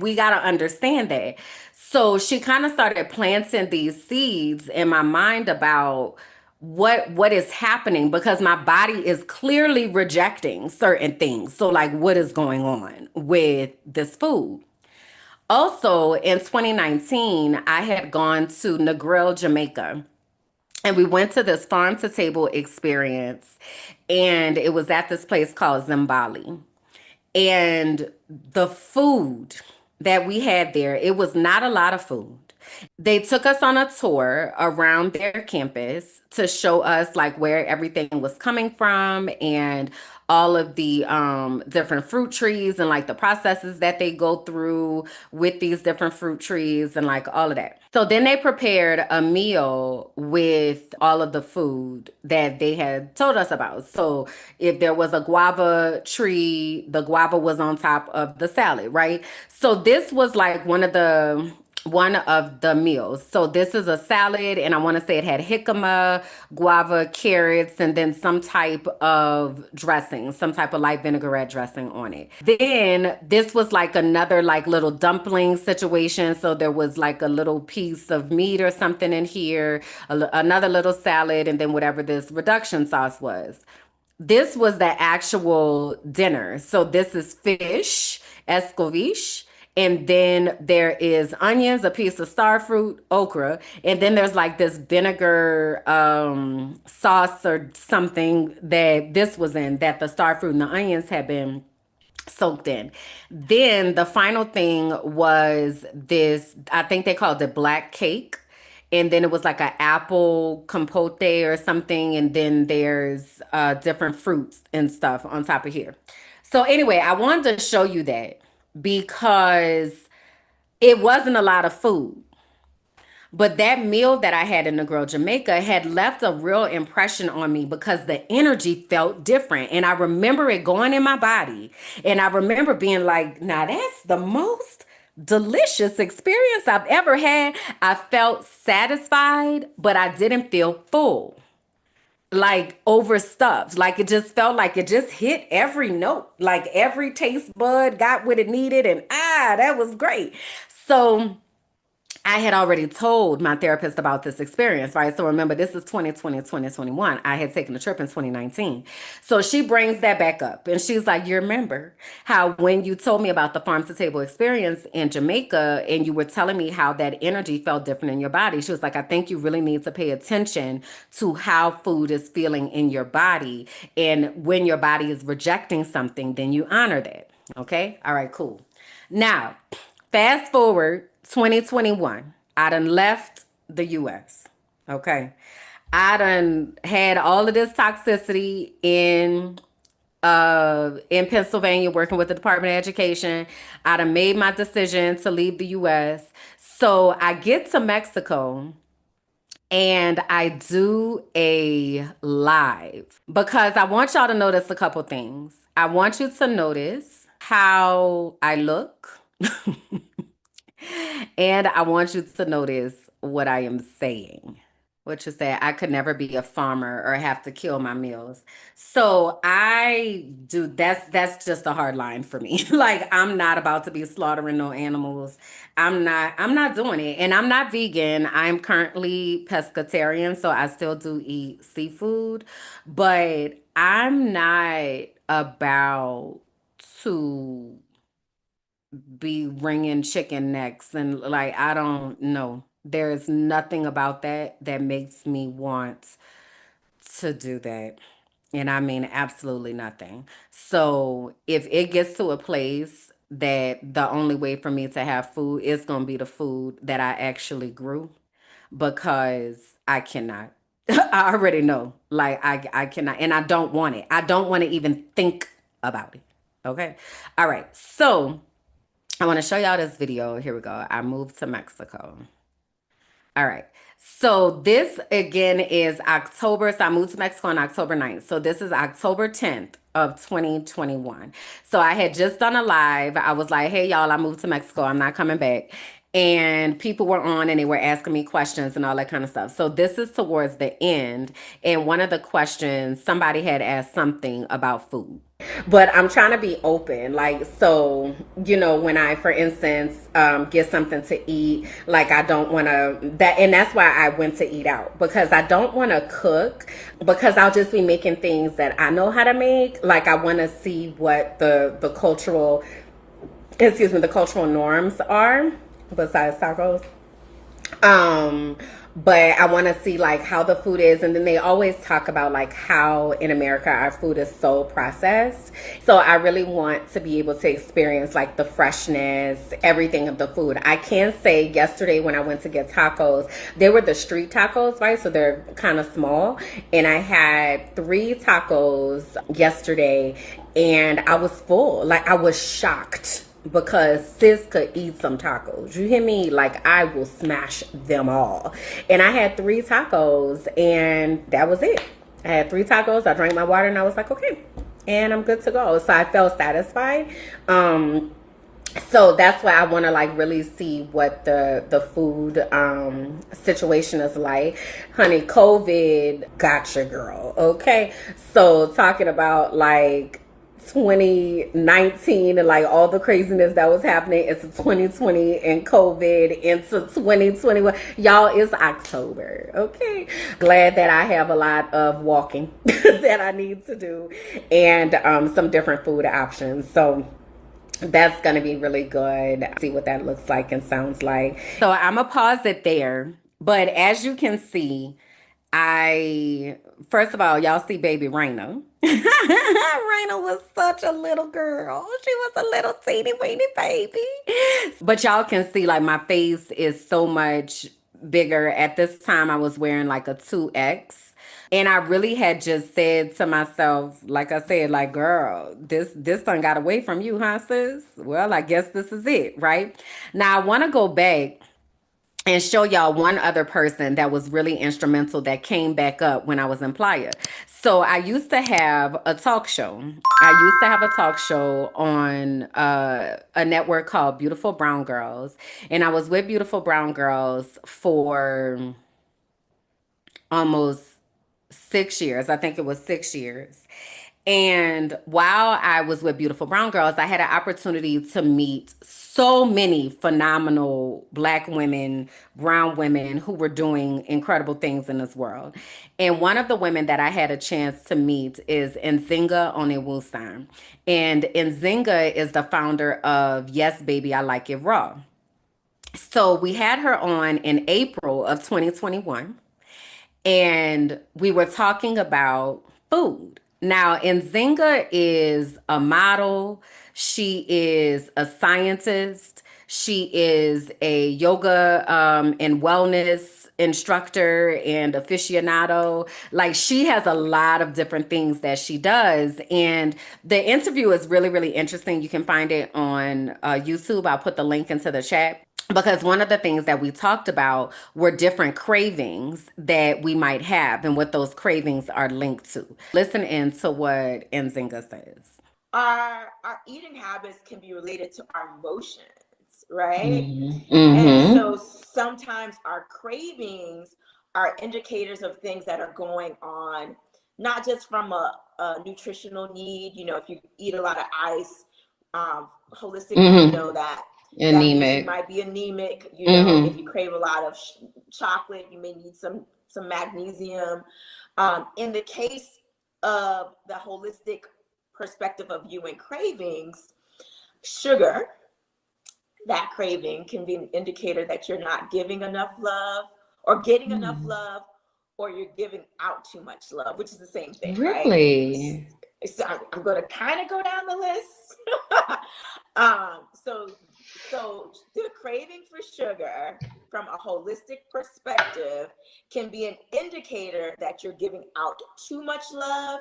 we gotta understand that. So she kind of started planting these seeds in my mind about what is happening, because my body is clearly rejecting certain things. So like, what is going on with this food? Also in 2019, I had gone to Negril, Jamaica, and we went to this farm to table experience, and it was at this place called Zimbali. And the food that we had there, it was not a lot of food. They took us on a tour around their campus to show us like where everything was coming from, and all of the different fruit trees, and like the processes that they go through with these different fruit trees, and like all of that. So then they prepared a meal with all of the food that they had told us about. So if there was a guava tree, the guava was on top of the salad, right? So this was like one of the meals. So this is a salad, and I want to say it had jicama, guava, carrots, and then some type of dressing, some type of light vinaigrette dressing on it. Then this was like another like little dumpling situation. So there was like a little piece of meat or something in here, another little salad, and then whatever this reduction sauce was. This was the actual dinner. So this is fish, escovitch, And then there is onions, a piece of star fruit, okra, and then there's like this vinegar sauce or something that this was in, that the star fruit and the onions had been soaked in. Then the final thing was this, I think they called it black cake. And then it was like an apple compote or something. And then there's different fruits and stuff on top of here. So anyway, I wanted to show you that because it wasn't a lot of food. But that meal that I had in the Girl Jamaica had left a real impression on me because the energy felt different. And I remember it going in my body. And I remember being like, now that's the most delicious experience I've ever had. I felt satisfied, but I didn't feel full, like overstuffed. Like it just felt like it just hit every note, like every taste bud got what it needed. And that was great. So I had already told my therapist about this experience, right? So remember, this is 2020, 2021. I had taken a trip in 2019. So she brings that back up and she's like, you remember how when you told me about the farm to table experience in Jamaica and you were telling me how that energy felt different in your body? She was like, I think you really need to pay attention to how food is feeling in your body. And when your body is rejecting something, then you honor that. Okay. All right, cool. Now, fast forward 2021. I done left the US. Okay. I done had all of this toxicity in Pennsylvania working with the Department of Education. I done made my decision to leave the US. So I get to Mexico and I do a live because I want y'all to notice a couple things. I want you to notice how I look. And I want you to notice what I am saying. What you say, I could never be a farmer or have to kill my meals. So I do that's just a hard line for me. Like I'm not about to be slaughtering no animals. I'm not doing it. And I'm not vegan. I'm currently pescatarian, so I still do eat seafood, but I'm not about to be wringing chicken necks and like I don't know. There's nothing about that that makes me want to do that. And I mean absolutely nothing. So if it gets to a place that the only way for me to have food is going to be the food that I actually grew because I cannot. I already know. Like I cannot and I don't want it. I don't want to even think about it. Okay? All right. So I want to show y'all this video. Here we go. I moved to Mexico. All right. So this again is October. So I moved to Mexico on October 9th. So this is October 10th of 2021. So I had just done a live. I was like, hey, y'all, I moved to Mexico. I'm not coming back. And people were on and they were asking me questions and all that kind of stuff. So this is towards the end. And one of the questions, somebody had asked something about food. But I'm trying to be open. Like, so, when I, for instance, get something to eat, like I don't want to, and that's why I went to eat out because I don't want to cook because I'll just be making things that I know how to make. Like, I want to see what the cultural norms are besides tacos. But I want to see like how the food is. And then they always talk about like how in America our food is so processed. So I really want to be able to experience like the freshness, everything of the food. I can say yesterday when I went to get tacos, they were the street tacos, right? So they're kind of small. And I had 3 tacos yesterday and I was full. Like I was shocked because sis could eat some tacos. You hear me? Like I will smash them all. And I had 3 tacos and that was it. I had 3 tacos. I drank my water and I was like, okay, and I'm good to go. So I felt satisfied. So that's why I want to like really see what the food situation is like. Honey, COVID got your girl. Okay. So talking about like 2019 and like all the craziness that was happening into 2020 and COVID into 2021. Y'all, it's October. Okay. Glad that I have a lot of walking that I need to do and some different food options. So That's going to be really good. See what that looks like and sounds like. So I'm going to pause it there. But as you can see, first of all, y'all see baby Raina. Raina was such a little girl. She was a little teeny weeny baby. But y'all can see, like, my face is so much bigger. At this time, I was wearing like a 2X. And I really had just said to myself, like I said, like, girl, this done got away from you, huh, sis? Well, I guess this is it, right? Now I want to go back and show y'all one other person that was really instrumental that came back up when I was in Playa. So I used to have a talk show. I used to have a talk show on a network called Beautiful Brown Girls. And I was with Beautiful Brown Girls for almost 6 years. I think it was 6 years. And while I was with Beautiful Brown Girls, I had an opportunity to meet so many phenomenal Black women, brown women who were doing incredible things in this world. And one of the women that I had a chance to meet is Nzinga Onewusan. And Nzinga is the founder of Yes Baby, I Like It Raw. So we had her on in April of 2021 and we were talking about food. Now, Nzinga is a model. She is a scientist. She is a yoga and wellness instructor and aficionado. Like, she has a lot of different things that she does. And the interview is really, really interesting. You can find it on YouTube. I'll put the link into the chat because one of the things that we talked about were different cravings that we might have and what those cravings are linked to. Listen in to what Nzinga says. Our eating habits can be related to our emotions, right? Mm-hmm. And Mm-hmm. so sometimes our cravings are indicators of things that are going on, not just from a nutritional need. You know, if you eat a lot of ice, holistically, we Mm-hmm. know that that means you Anemic. might be anemic. You know, if you Mm-hmm. crave a lot of chocolate, you may need some magnesium. In the case of the holistic perspective of you and cravings, sugar, that craving can be an indicator that you're not giving enough love or getting enough Mm. love, or you're giving out too much love, which is the same thing, right? Really? So I'm going to kind of go down the list. So the craving for sugar from a holistic perspective can be an indicator that you're giving out too much love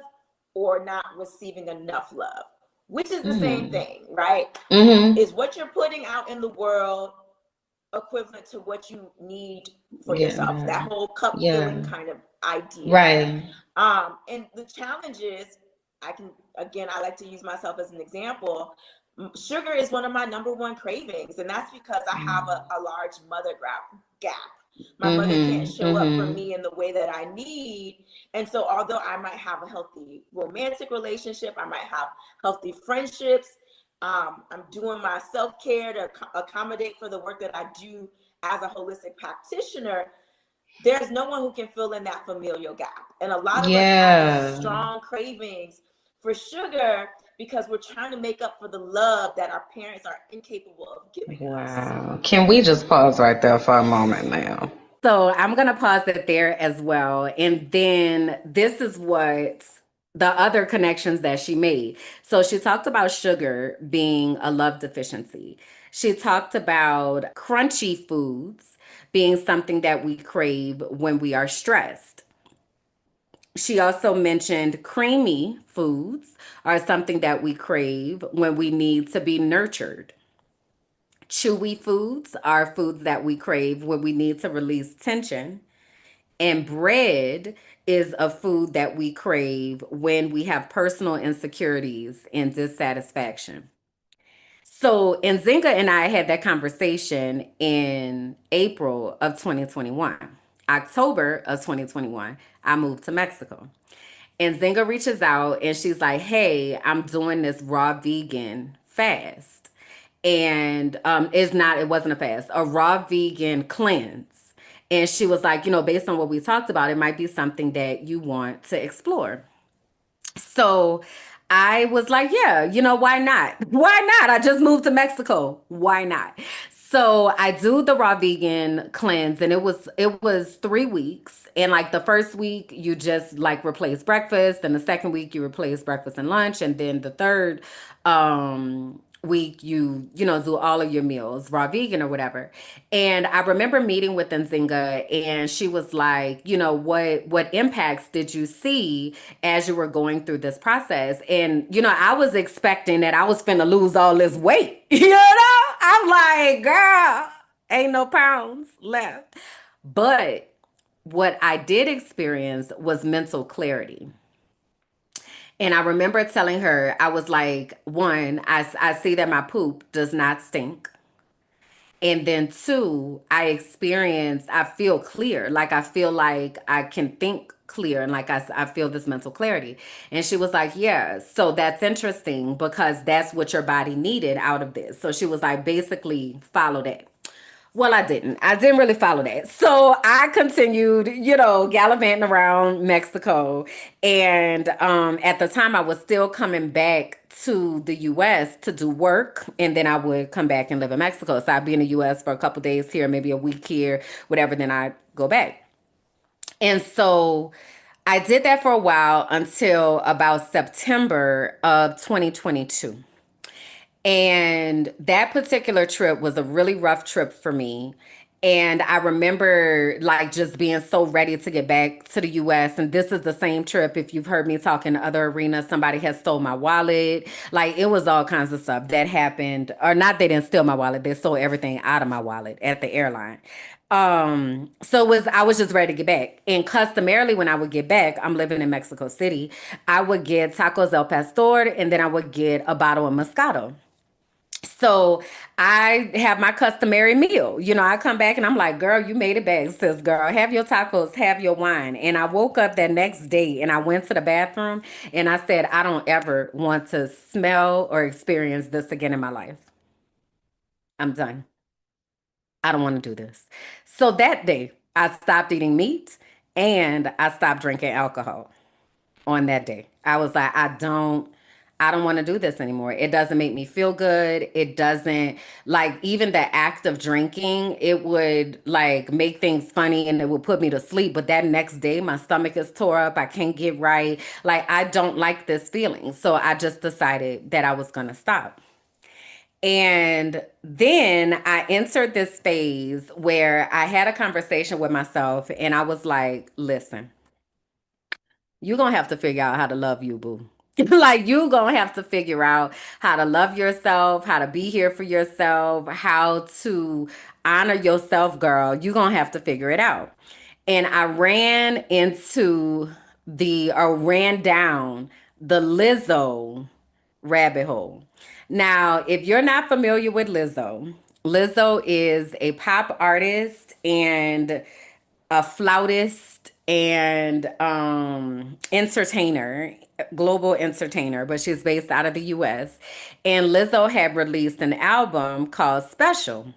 or not receiving enough love, which is the same Mm. thing, right? Mm-hmm. Is what you're putting out in the world equivalent to what you need for Getting yourself? That better. whole cup filling Yeah. kind of idea. Right. And the challenge is, I like to use myself as an example. Sugar is one of my number one cravings, and that's because I have a large mother gap. My mother can't Mm-hmm. show up for Mm-hmm. me in the way that I need. And so, although I might have a healthy romantic relationship, I might have healthy friendships, I'm doing my self care to accommodate for the work that I do as a holistic practitioner. There's no one who can fill in that familial gap. And a lot of us have these Yeah. strong cravings for sugar because we're trying to make up for the love that our parents are incapable of giving us. Wow. Can we just pause right there for a moment now? So I'm going to pause it there as well. And then this is what the other connections that she made. So she talked about sugar being a love deficiency. She talked about crunchy foods being something that we crave when we are stressed. She also mentioned creamy foods are something that we crave when we need to be nurtured. Chewy foods are foods that we crave when we need to release tension. And bread is a food that we crave when we have personal insecurities and dissatisfaction. So, Nzinga and I had that conversation in April of 2021. October of 2021, I moved to Mexico. And Zinga reaches out and she's like, hey, I'm doing this raw vegan fast. And it wasn't a fast, a raw vegan cleanse. And she was like, based on what we talked about, it might be something that you want to explore. So I was like, yeah, why not? Why not? I just moved to Mexico. Why not? So I do the raw vegan cleanse, and it was 3 weeks. And like the first week you just like replace breakfast, and the second week you replace breakfast and lunch, and then the third week you do all of your meals raw vegan or whatever. And I remember meeting with Nzinga, and she was like, what impacts did you see as you were going through this process? And I was expecting that I was finna lose all this weight. I'm like, girl, ain't no pounds left. But what I did experience was mental clarity. And I remember telling her, I was like, one, I see that my poop does not stink. And then two, I feel clear. Like I feel like I can think clear, and like I feel this mental clarity. And she was like, yeah, so that's interesting because that's what your body needed out of this. So she was like, basically follow that. Well, I didn't. I didn't really follow that. So I continued, gallivanting around Mexico. And at the time, I was still coming back to the US to do work. And then I would come back and live in Mexico. So I'd be in the US for a couple days here, maybe a week here, whatever. Then I'd go back. And so I did that for a while until about September of 2022. And that particular trip was a really rough trip for me. And I remember like just being so ready to get back to the US. And this is the same trip. If you've heard me talk in other arenas, somebody has stole my wallet. Like it was all kinds of stuff that happened. Or not, they didn't steal my wallet. They stole everything out of my wallet at the airline. So I was just ready to get back. And customarily when I would get back, I'm living in Mexico City, I would get tacos El Pastor, and then I would get a bottle of Moscato. So I have my customary meal. I come back and I'm like, girl, you made it back, sis, girl. Have your tacos, have your wine. And I woke up that next day and I went to the bathroom and I said, I don't ever want to smell or experience this again in my life. I'm done. I don't want to do this. So that day, I stopped eating meat and I stopped drinking alcohol on that day. I was like, I don't want to do this anymore. It doesn't make me feel good. It doesn't like even the act of drinking, it would like make things funny and it would put me to sleep. But that next day, my stomach is tore up. I can't get right. Like I don't like this feeling. So I just decided that I was going to stop. And then I entered this phase where I had a conversation with myself and I was like, listen, you're gonna have to figure out how to love you, boo. Like you gonna have to figure out how to love yourself, how to be here for yourself, how to honor yourself, girl. You gonna have to figure it out. And I ran down the Lizzo rabbit hole. Now, if you're not familiar with Lizzo, Lizzo is a pop artist and a flautist and entertainer, global entertainer, but she's based out of the US. And Lizzo had released an album called Special.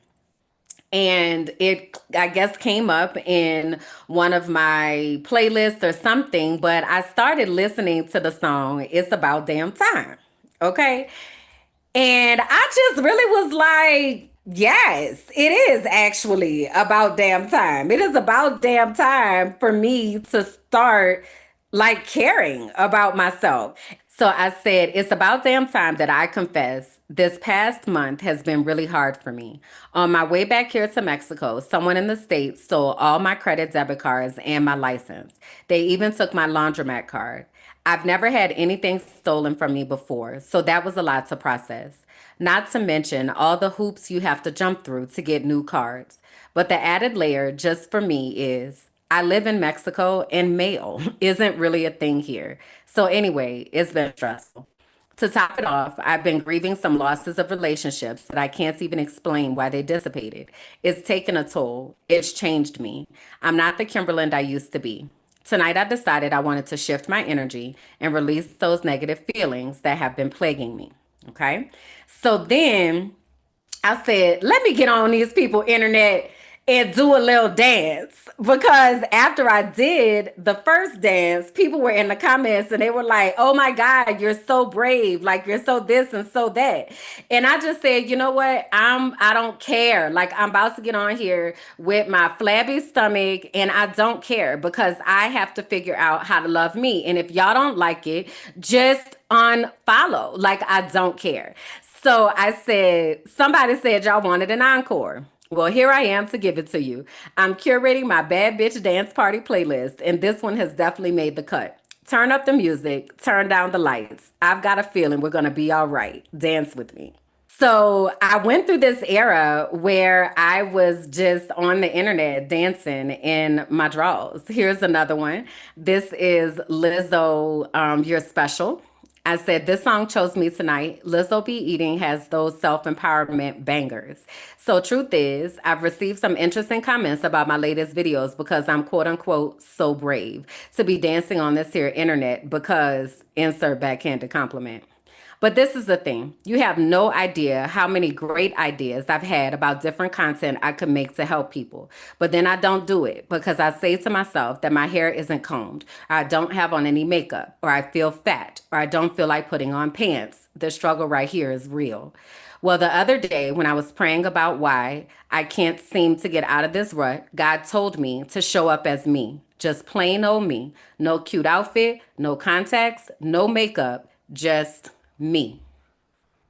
And it, I guess, came up in one of my playlists or something, but I started listening to the song, It's About Damn Time. Okay. And I just really was like, yes, it is actually about damn time. It is about damn time for me to start like caring about myself. So I said, it's about damn time that I confess this past month has been really hard for me. On my way back here to Mexico, someone in the States stole all my credit debit cards and my license. They even took my laundromat card. I've never had anything stolen from me before, so that was a lot to process. Not to mention all the hoops you have to jump through to get new cards. But the added layer just for me is I live in Mexico and mail isn't really a thing here. So, anyway, it's been stressful. To top it off, I've been grieving some losses of relationships that I can't even explain why they dissipated. It's taken a toll. It's changed me. I'm not the Kimberland I used to be. Tonight, I decided I wanted to shift my energy and release those negative feelings that have been plaguing me. Okay. So then I said, let me get on these people internet and do a little dance, because after I did the first dance, people were in the comments and they were like, "Oh my God, you're so brave. Like you're so this and so that." And I just said, "You know what? I don't care. Like I'm about to get on here with my flabby stomach and I don't care because I have to figure out how to love me. And if y'all don't like it, just unfollow. Like I don't care." So I said, somebody said y'all wanted an encore. Well, here I am to give it to you. I'm curating my bad bitch dance party playlist, and this one has definitely made the cut. Turn up the music, turn down the lights. I've got a feeling we're gonna be all right. Dance with me. So I went through this era where I was just on the internet dancing in my drawers. Here's another one. This is Lizzo, You're Special. I said, this song chose me tonight. Lizzo Be Eating has those self empowerment bangers. So, truth is, I've received some interesting comments about my latest videos because I'm quote unquote so brave to be dancing on this here internet because insert backhanded compliment. But this is the thing. You have no idea how many great ideas I've had about different content I could make to help people. But then I don't do it because I say to myself that my hair isn't combed, or I don't have on any makeup, or I feel fat, or I don't feel like putting on pants. The struggle right here is real. Well, the other day when I was praying about why I can't seem to get out of this rut, God told me to show up as me, just plain old me. No cute outfit, no contacts, no makeup, just me.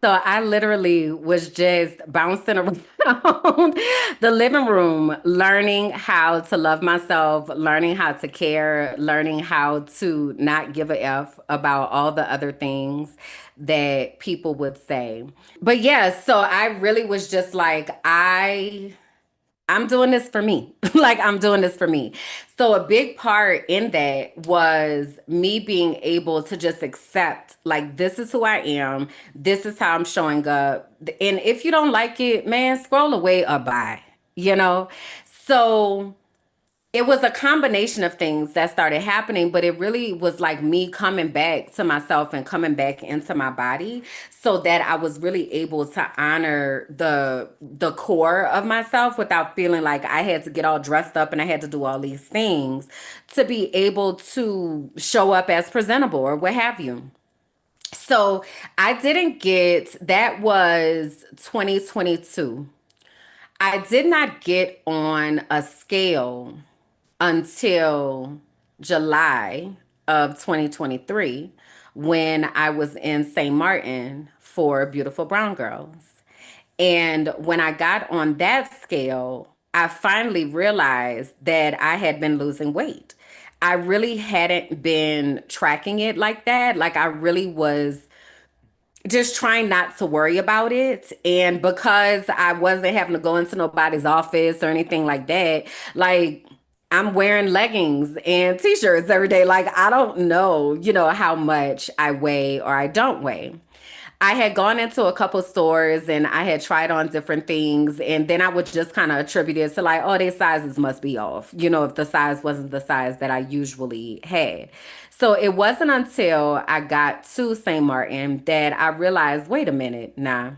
So I literally was just bouncing around the living room, learning how to love myself, learning how to care, learning how to not give a F about all the other things that people would say. But yeah, so I really was just like, I'm doing this for me. Like I'm doing this for me. So a big part in that was me being able to just accept like this is who I am. This is how I'm showing up. And if you don't like it, man, scroll away or bye. You know? So it was a combination of things that started happening, but it really was like me coming back to myself and coming back into my body so that I was really able to honor the core of myself without feeling like I had to get all dressed up and I had to do all these things to be able to show up as presentable or what have you. So I didn't get that was 2022. I did not get on a scale until July of 2023 when I was in St. Martin for Beautiful Brown Girls. And when I got on that scale, I finally realized that I had been losing weight. I really hadn't been tracking it like that. Like I really was just trying not to worry about it. And because I wasn't having to go into nobody's office or anything like that, like I'm wearing leggings and t-shirts every day. Like I don't know, how much I weigh or I don't weigh. I had gone into a couple stores and I had tried on different things, and then I would just kind of attribute it to like, oh, their sizes must be off, if the size wasn't the size that I usually had. So it wasn't until I got to St. Martin that I realized, wait a minute, nah,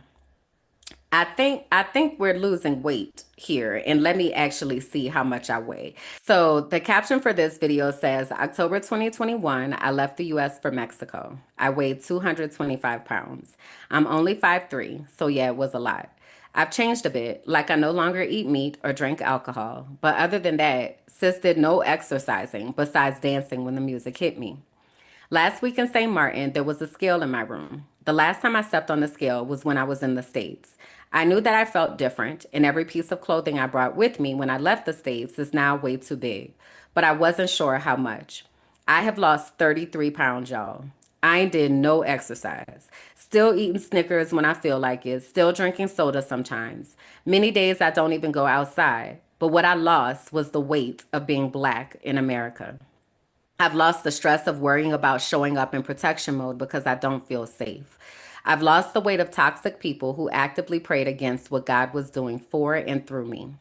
I think we're losing weight here, and let me actually see how much I weigh. So the caption for this video says October 2021, I left the US for Mexico. I weighed 225 pounds. I'm only 5'3", so yeah, it was a lot. I've changed a bit, like I no longer eat meat or drink alcohol. But other than that, sis did no exercising besides dancing when the music hit me. Last week in St. Martin, there was a scale in my room. The last time I stepped on the scale was when I was in the States. I knew that I felt different, and every piece of clothing I brought with me when I left the States is now way too big. But I wasn't sure how much. I have lost 33 pounds, y'all. I ain't did no exercise. Still eating Snickers when I feel like it. Still drinking soda sometimes. Many days I don't even go outside. But what I lost was the weight of being black in America. I've lost the stress of worrying about showing up in protection mode because I don't feel safe. I've lost the weight of toxic people who actively prayed against what God was doing for and through me.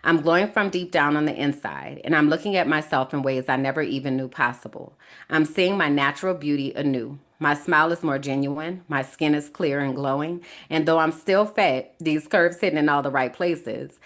I'm glowing from deep down on the inside, and I'm looking at myself in ways I never even knew possible. I'm seeing my natural beauty anew. My smile is more genuine, my skin is clear and glowing, and though I'm still fat, these curves hitting in all the right places,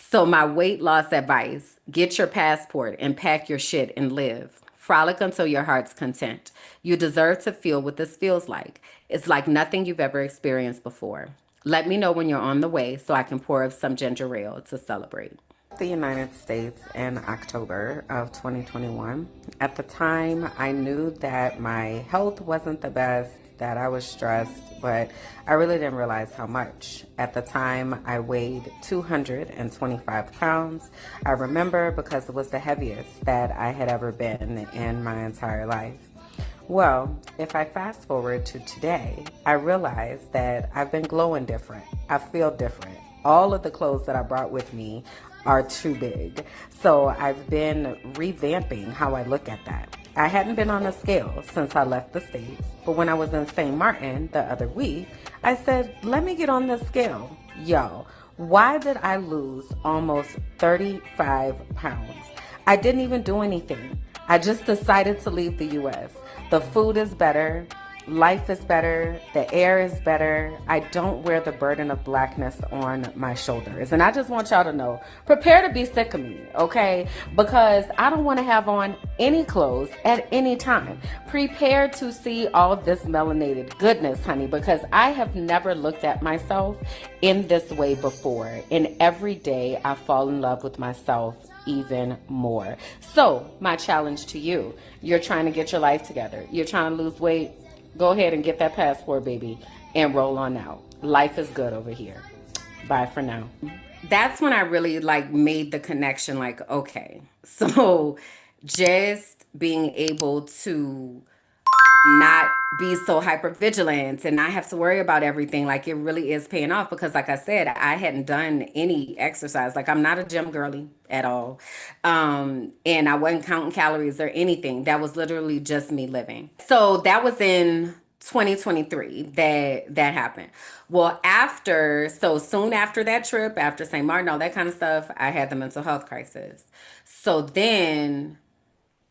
So, my weight loss advice: get your passport and pack your shit and live. Frolic until your heart's content. You deserve to feel what this feels like. It's like nothing you've ever experienced before. Let me know when you're on the way so I can pour up some ginger ale to celebrate. The United States in October of 2021. At the time, I knew that my health wasn't the best, that I was stressed, but I really didn't realize how much. At the time, I weighed 225 pounds. I remember because it was the heaviest that I had ever been in my entire life. Well, if I fast forward to today, I realize that I've been glowing different. I feel different. All of the clothes that I brought with me are too big. So I've been revamping how I look at that. I hadn't been on a scale since I left the States, but when I was in St. Martin the other week, I said, let me get on the scale. Yo, why did I lose almost 35 pounds? I didn't even do anything. I just decided to leave the US. The food is better. Life is better. The air is better. I don't wear the burden of blackness on my shoulders. And I just want y'all to know, prepare to be sick of me, okay? Because I don't want to have on any clothes at any time. Prepare to see all this melanated goodness, honey, because I have never looked at myself in this way before. And every day I fall in love with myself even more. So, my challenge to you: you're trying to get your life together. You're trying to lose weight. Go ahead and get that passport, baby, and roll on out. Life is good over here. Bye for now. That's when I really like made the connection, like, okay, so just being able to not be so hyper vigilant and not have to worry about everything, like it really is paying off. Because like I said, I hadn't done any exercise. Like, I'm not a gym girly at all. And I wasn't counting calories or anything. That was literally just me living. So that was in 2023 that happened. Well, after, so soon after that trip, after St. Martin, all that kind of stuff, I had the mental health crisis. So then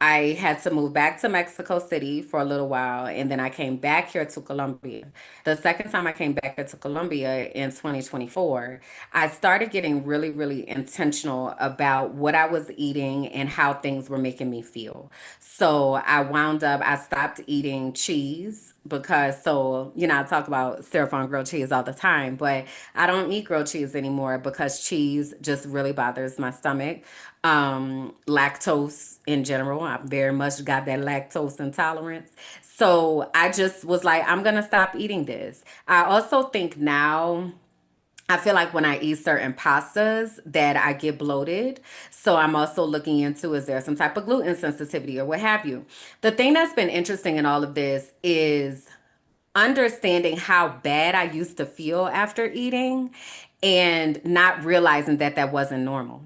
I had to move back to Mexico City for a little while, and then I came back here to Colombia. The second time I came back here to Colombia in 2024, I started getting really, really intentional about what I was eating and how things were making me feel. So I stopped eating cheese because, so, I talk about syrup on grilled cheese all the time, but I don't eat grilled cheese anymore because cheese just really bothers my stomach. Lactose in general, I very much got that lactose intolerance. So I just was like, I'm gonna stop eating this. I also think now, I feel like when I eat certain pastas that I get bloated. So I'm also looking into, is there some type of gluten sensitivity or what have you. The thing that's been interesting in all of this is understanding how bad I used to feel after eating and not realizing that that wasn't normal.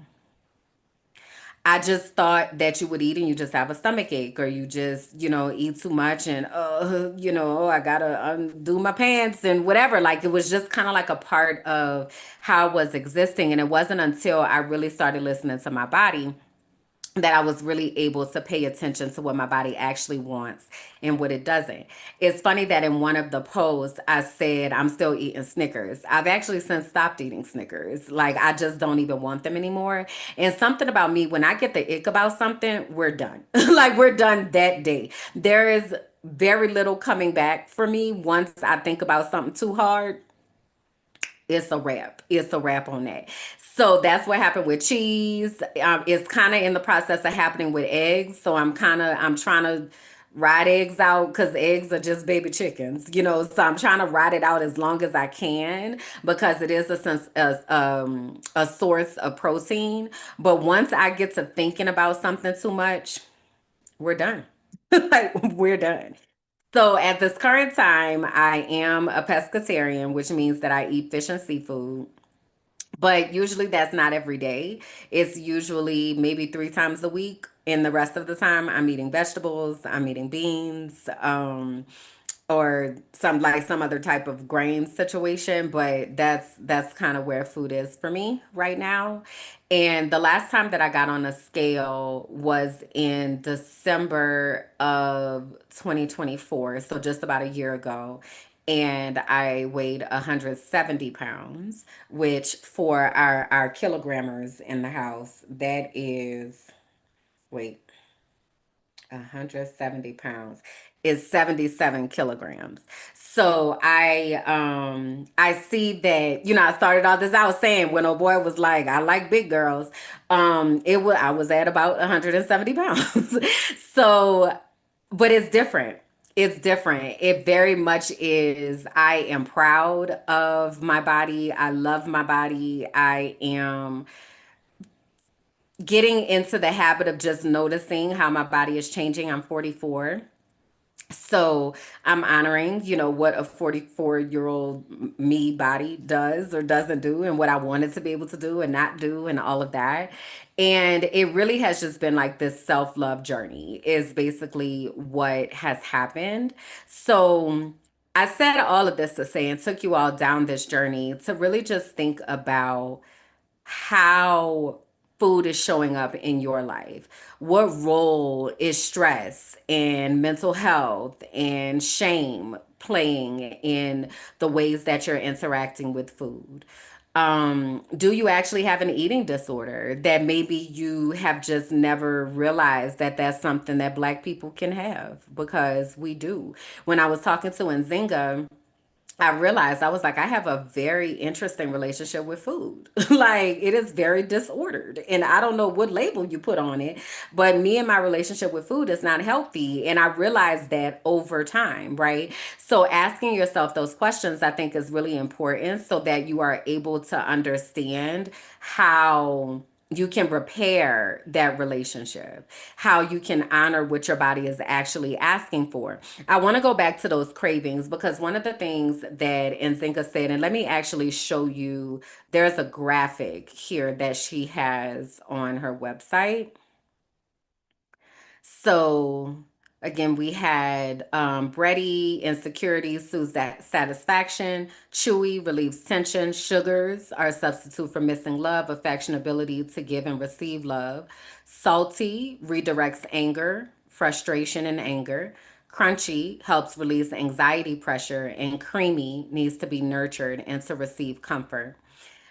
I just thought that you would eat and you just have a stomach ache, or you just, eat too much and, I gotta undo my pants and whatever. Like, it was just kind of like a part of how I was existing. And it wasn't until I really started listening to my body that I was really able to pay attention to what my body actually wants and what it doesn't. It's funny that in one of the posts I said I'm still eating Snickers. I've actually since stopped eating Snickers. Like, I just don't even want them anymore. And something about me, when I get the ick about something, we're done. Like, we're done that day. There is very little coming back for me once I think about something too hard. It's a wrap. It's a wrap on that. So that's what happened with cheese. It's kind of in the process of happening with eggs. So I'm trying to ride eggs out because eggs are just baby chickens. So I'm trying to ride it out as long as I can because it is a source of protein. But once I get to thinking about something too much, we're done. Like, we're done. So at this current time, I am a pescatarian, which means that I eat fish and seafood. But usually that's not every day. It's usually maybe 3 times a week. And the rest of the time, I'm eating vegetables, I'm eating beans, or some other type of grain situation. But that's kind of where food is for me right now. And the last time that I got on a scale was in December of 2024, so just about a year ago. and I weighed 170 pounds, which for our kilogrammers in the house, that is, wait, 170 pounds is 77 kilograms. So I see that, I started all this out saying when old boy was like, I like big girls. I was at about 170 pounds. So, but it's different. It's different. It very much is. I am proud of my body. I love my body. I am getting into the habit of just noticing how my body is changing. I'm 44. So I'm honoring, what a 44-year-old me body does or doesn't do, and what I wanted to be able to do and not do, and all of that. And it really has just been like this self love journey, is basically what has happened. So I said all of this to say and took you all down this journey to really just think about how food is showing up in your life. What role is stress and mental health and shame playing in the ways that you're interacting with food? Do you actually have an eating disorder that maybe you have just never realized that that's something that Black people can have? Because we do. When I was talking to Nzinga, I realized I was like, I have a very interesting relationship with food. Like, it is very disordered. And I don't know what label you put on it, but me and my relationship with food is not healthy. And I realized that over time, right? So, asking yourself those questions, I think, is really important so that you are able to understand how you can repair that relationship, how you can honor what your body is actually asking for. I want to go back to those cravings because one of the things that Nzinga said, and let me actually show you, there's a graphic here that she has on her website. So again, we had bready, insecurity, soothes that satisfaction. Chewy relieves tension. Sugars are a substitute for missing love, affection, ability to give and receive love. Salty redirects anger, frustration, and anger. Crunchy helps release anxiety pressure, and creamy needs to be nurtured and to receive comfort.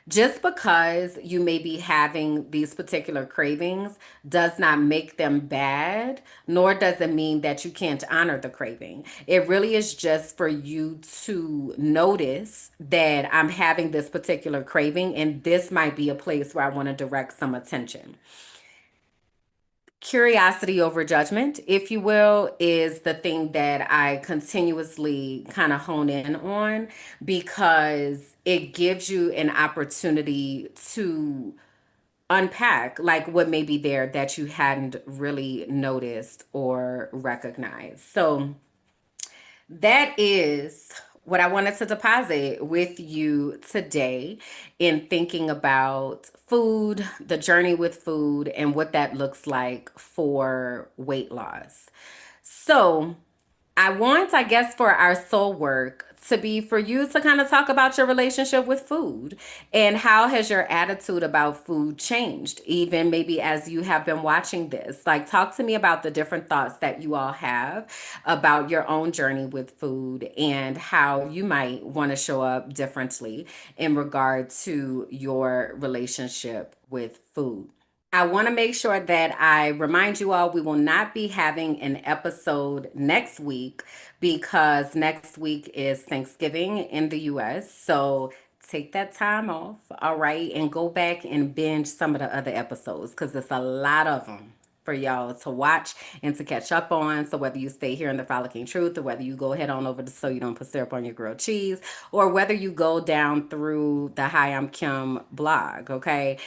Just because you may be having these particular cravings does not make them bad, nor does it mean that you can't honor the craving. It really is just for you to notice that I'm having this particular craving, and this might be a place where I want to direct some attention. Curiosity over judgment, if you will, is the thing that I continuously kind of hone in on because it gives you an opportunity to unpack like what may be there that you hadn't really noticed or recognized. So that is what I wanted to deposit with you today in thinking about food, the journey with food, and what that looks like for weight loss. So, I want, I guess, for our soul work to be for you to kind of talk about your relationship with food and how has your attitude about food changed, even maybe as you have been watching this. Like, talk to me about the different thoughts that you all have about your own journey with food and how you might want to show up differently in regard to your relationship with food. I want to make sure that I remind you all we will not be having an episode next week because next week is Thanksgiving in the US. So take that time off, all right, and go back and binge some of the other episodes because there's a lot of them for y'all to watch and to catch up on. So whether you stay here in the Frolicking Truth or whether you go head on over to So You Don't Put Syrup on Your Grilled Cheese or whether you go down through the Hi, I'm Kim blog, okay?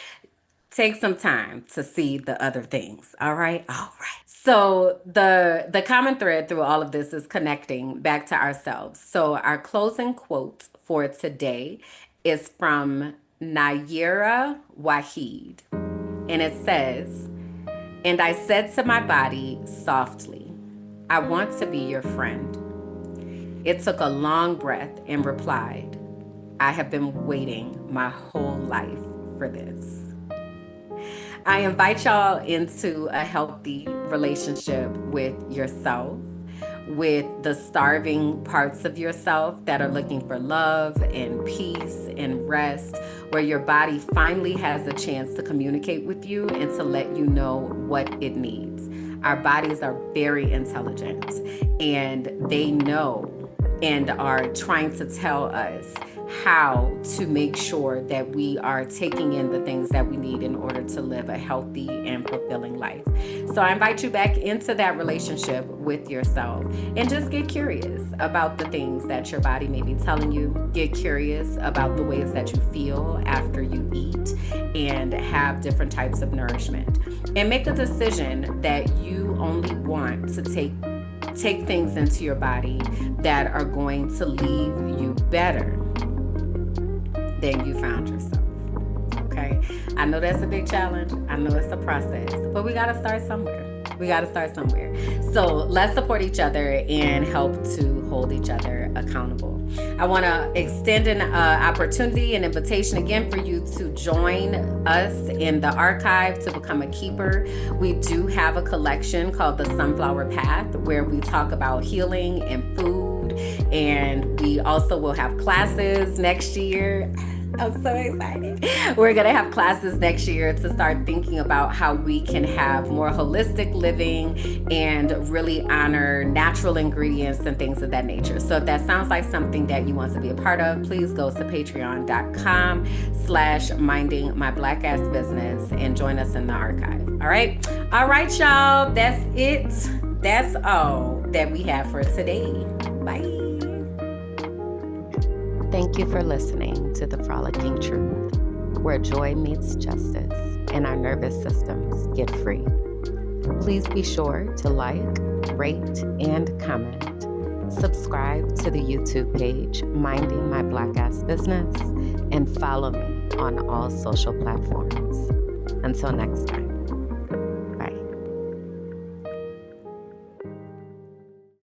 Take some time to see the other things. All right. All right. So the common thread through all of this is connecting back to ourselves. So our closing quote for today is from Nayera Wahid. And it says, "And I said to my body softly, I want to be your friend. It took a long breath and replied, I have been waiting my whole life for this." I invite y'all into a healthy relationship with yourself with the starving parts of yourself that are looking for love and peace and rest, where your body finally has a chance to communicate with you and to let you know what it needs. Our bodies are very intelligent, and they know and are trying to tell us how to make sure that we are taking in the things that we need in order to live a healthy and fulfilling life. So I invite you back into that relationship with yourself and just get curious about the things that your body may be telling you. Get curious about the ways that you feel after you eat and have different types of nourishment. And make a decision that you only want to take things into your body that are going to leave you better than you found yourself. Okay? I know that's a big challenge. I know it's a process, but we got to start somewhere. So let's support each other and help to hold each other accountable. I want to extend an opportunity, an invitation again for you to join us in the archive to become a keeper. We do have a collection called the Sunflower Path where we talk about healing and food, and we also will have classes next year. I'm so excited. We're going to have classes next year to start thinking about how we can have more holistic living and really honor natural ingredients and things of that nature. So if that sounds like something that you want to be a part of, please go to patreon.com/mindingmybblackassbusiness and join us in the archive. All right, y'all. That's it. That's all that we have for today. Bye. Thank you for listening to The Frolicking Truth, where joy meets justice and our nervous systems get free. Please be sure to like, rate, and comment. Subscribe to the YouTube page, Minding My Black Ass Business, and follow me on all social platforms. Until next time.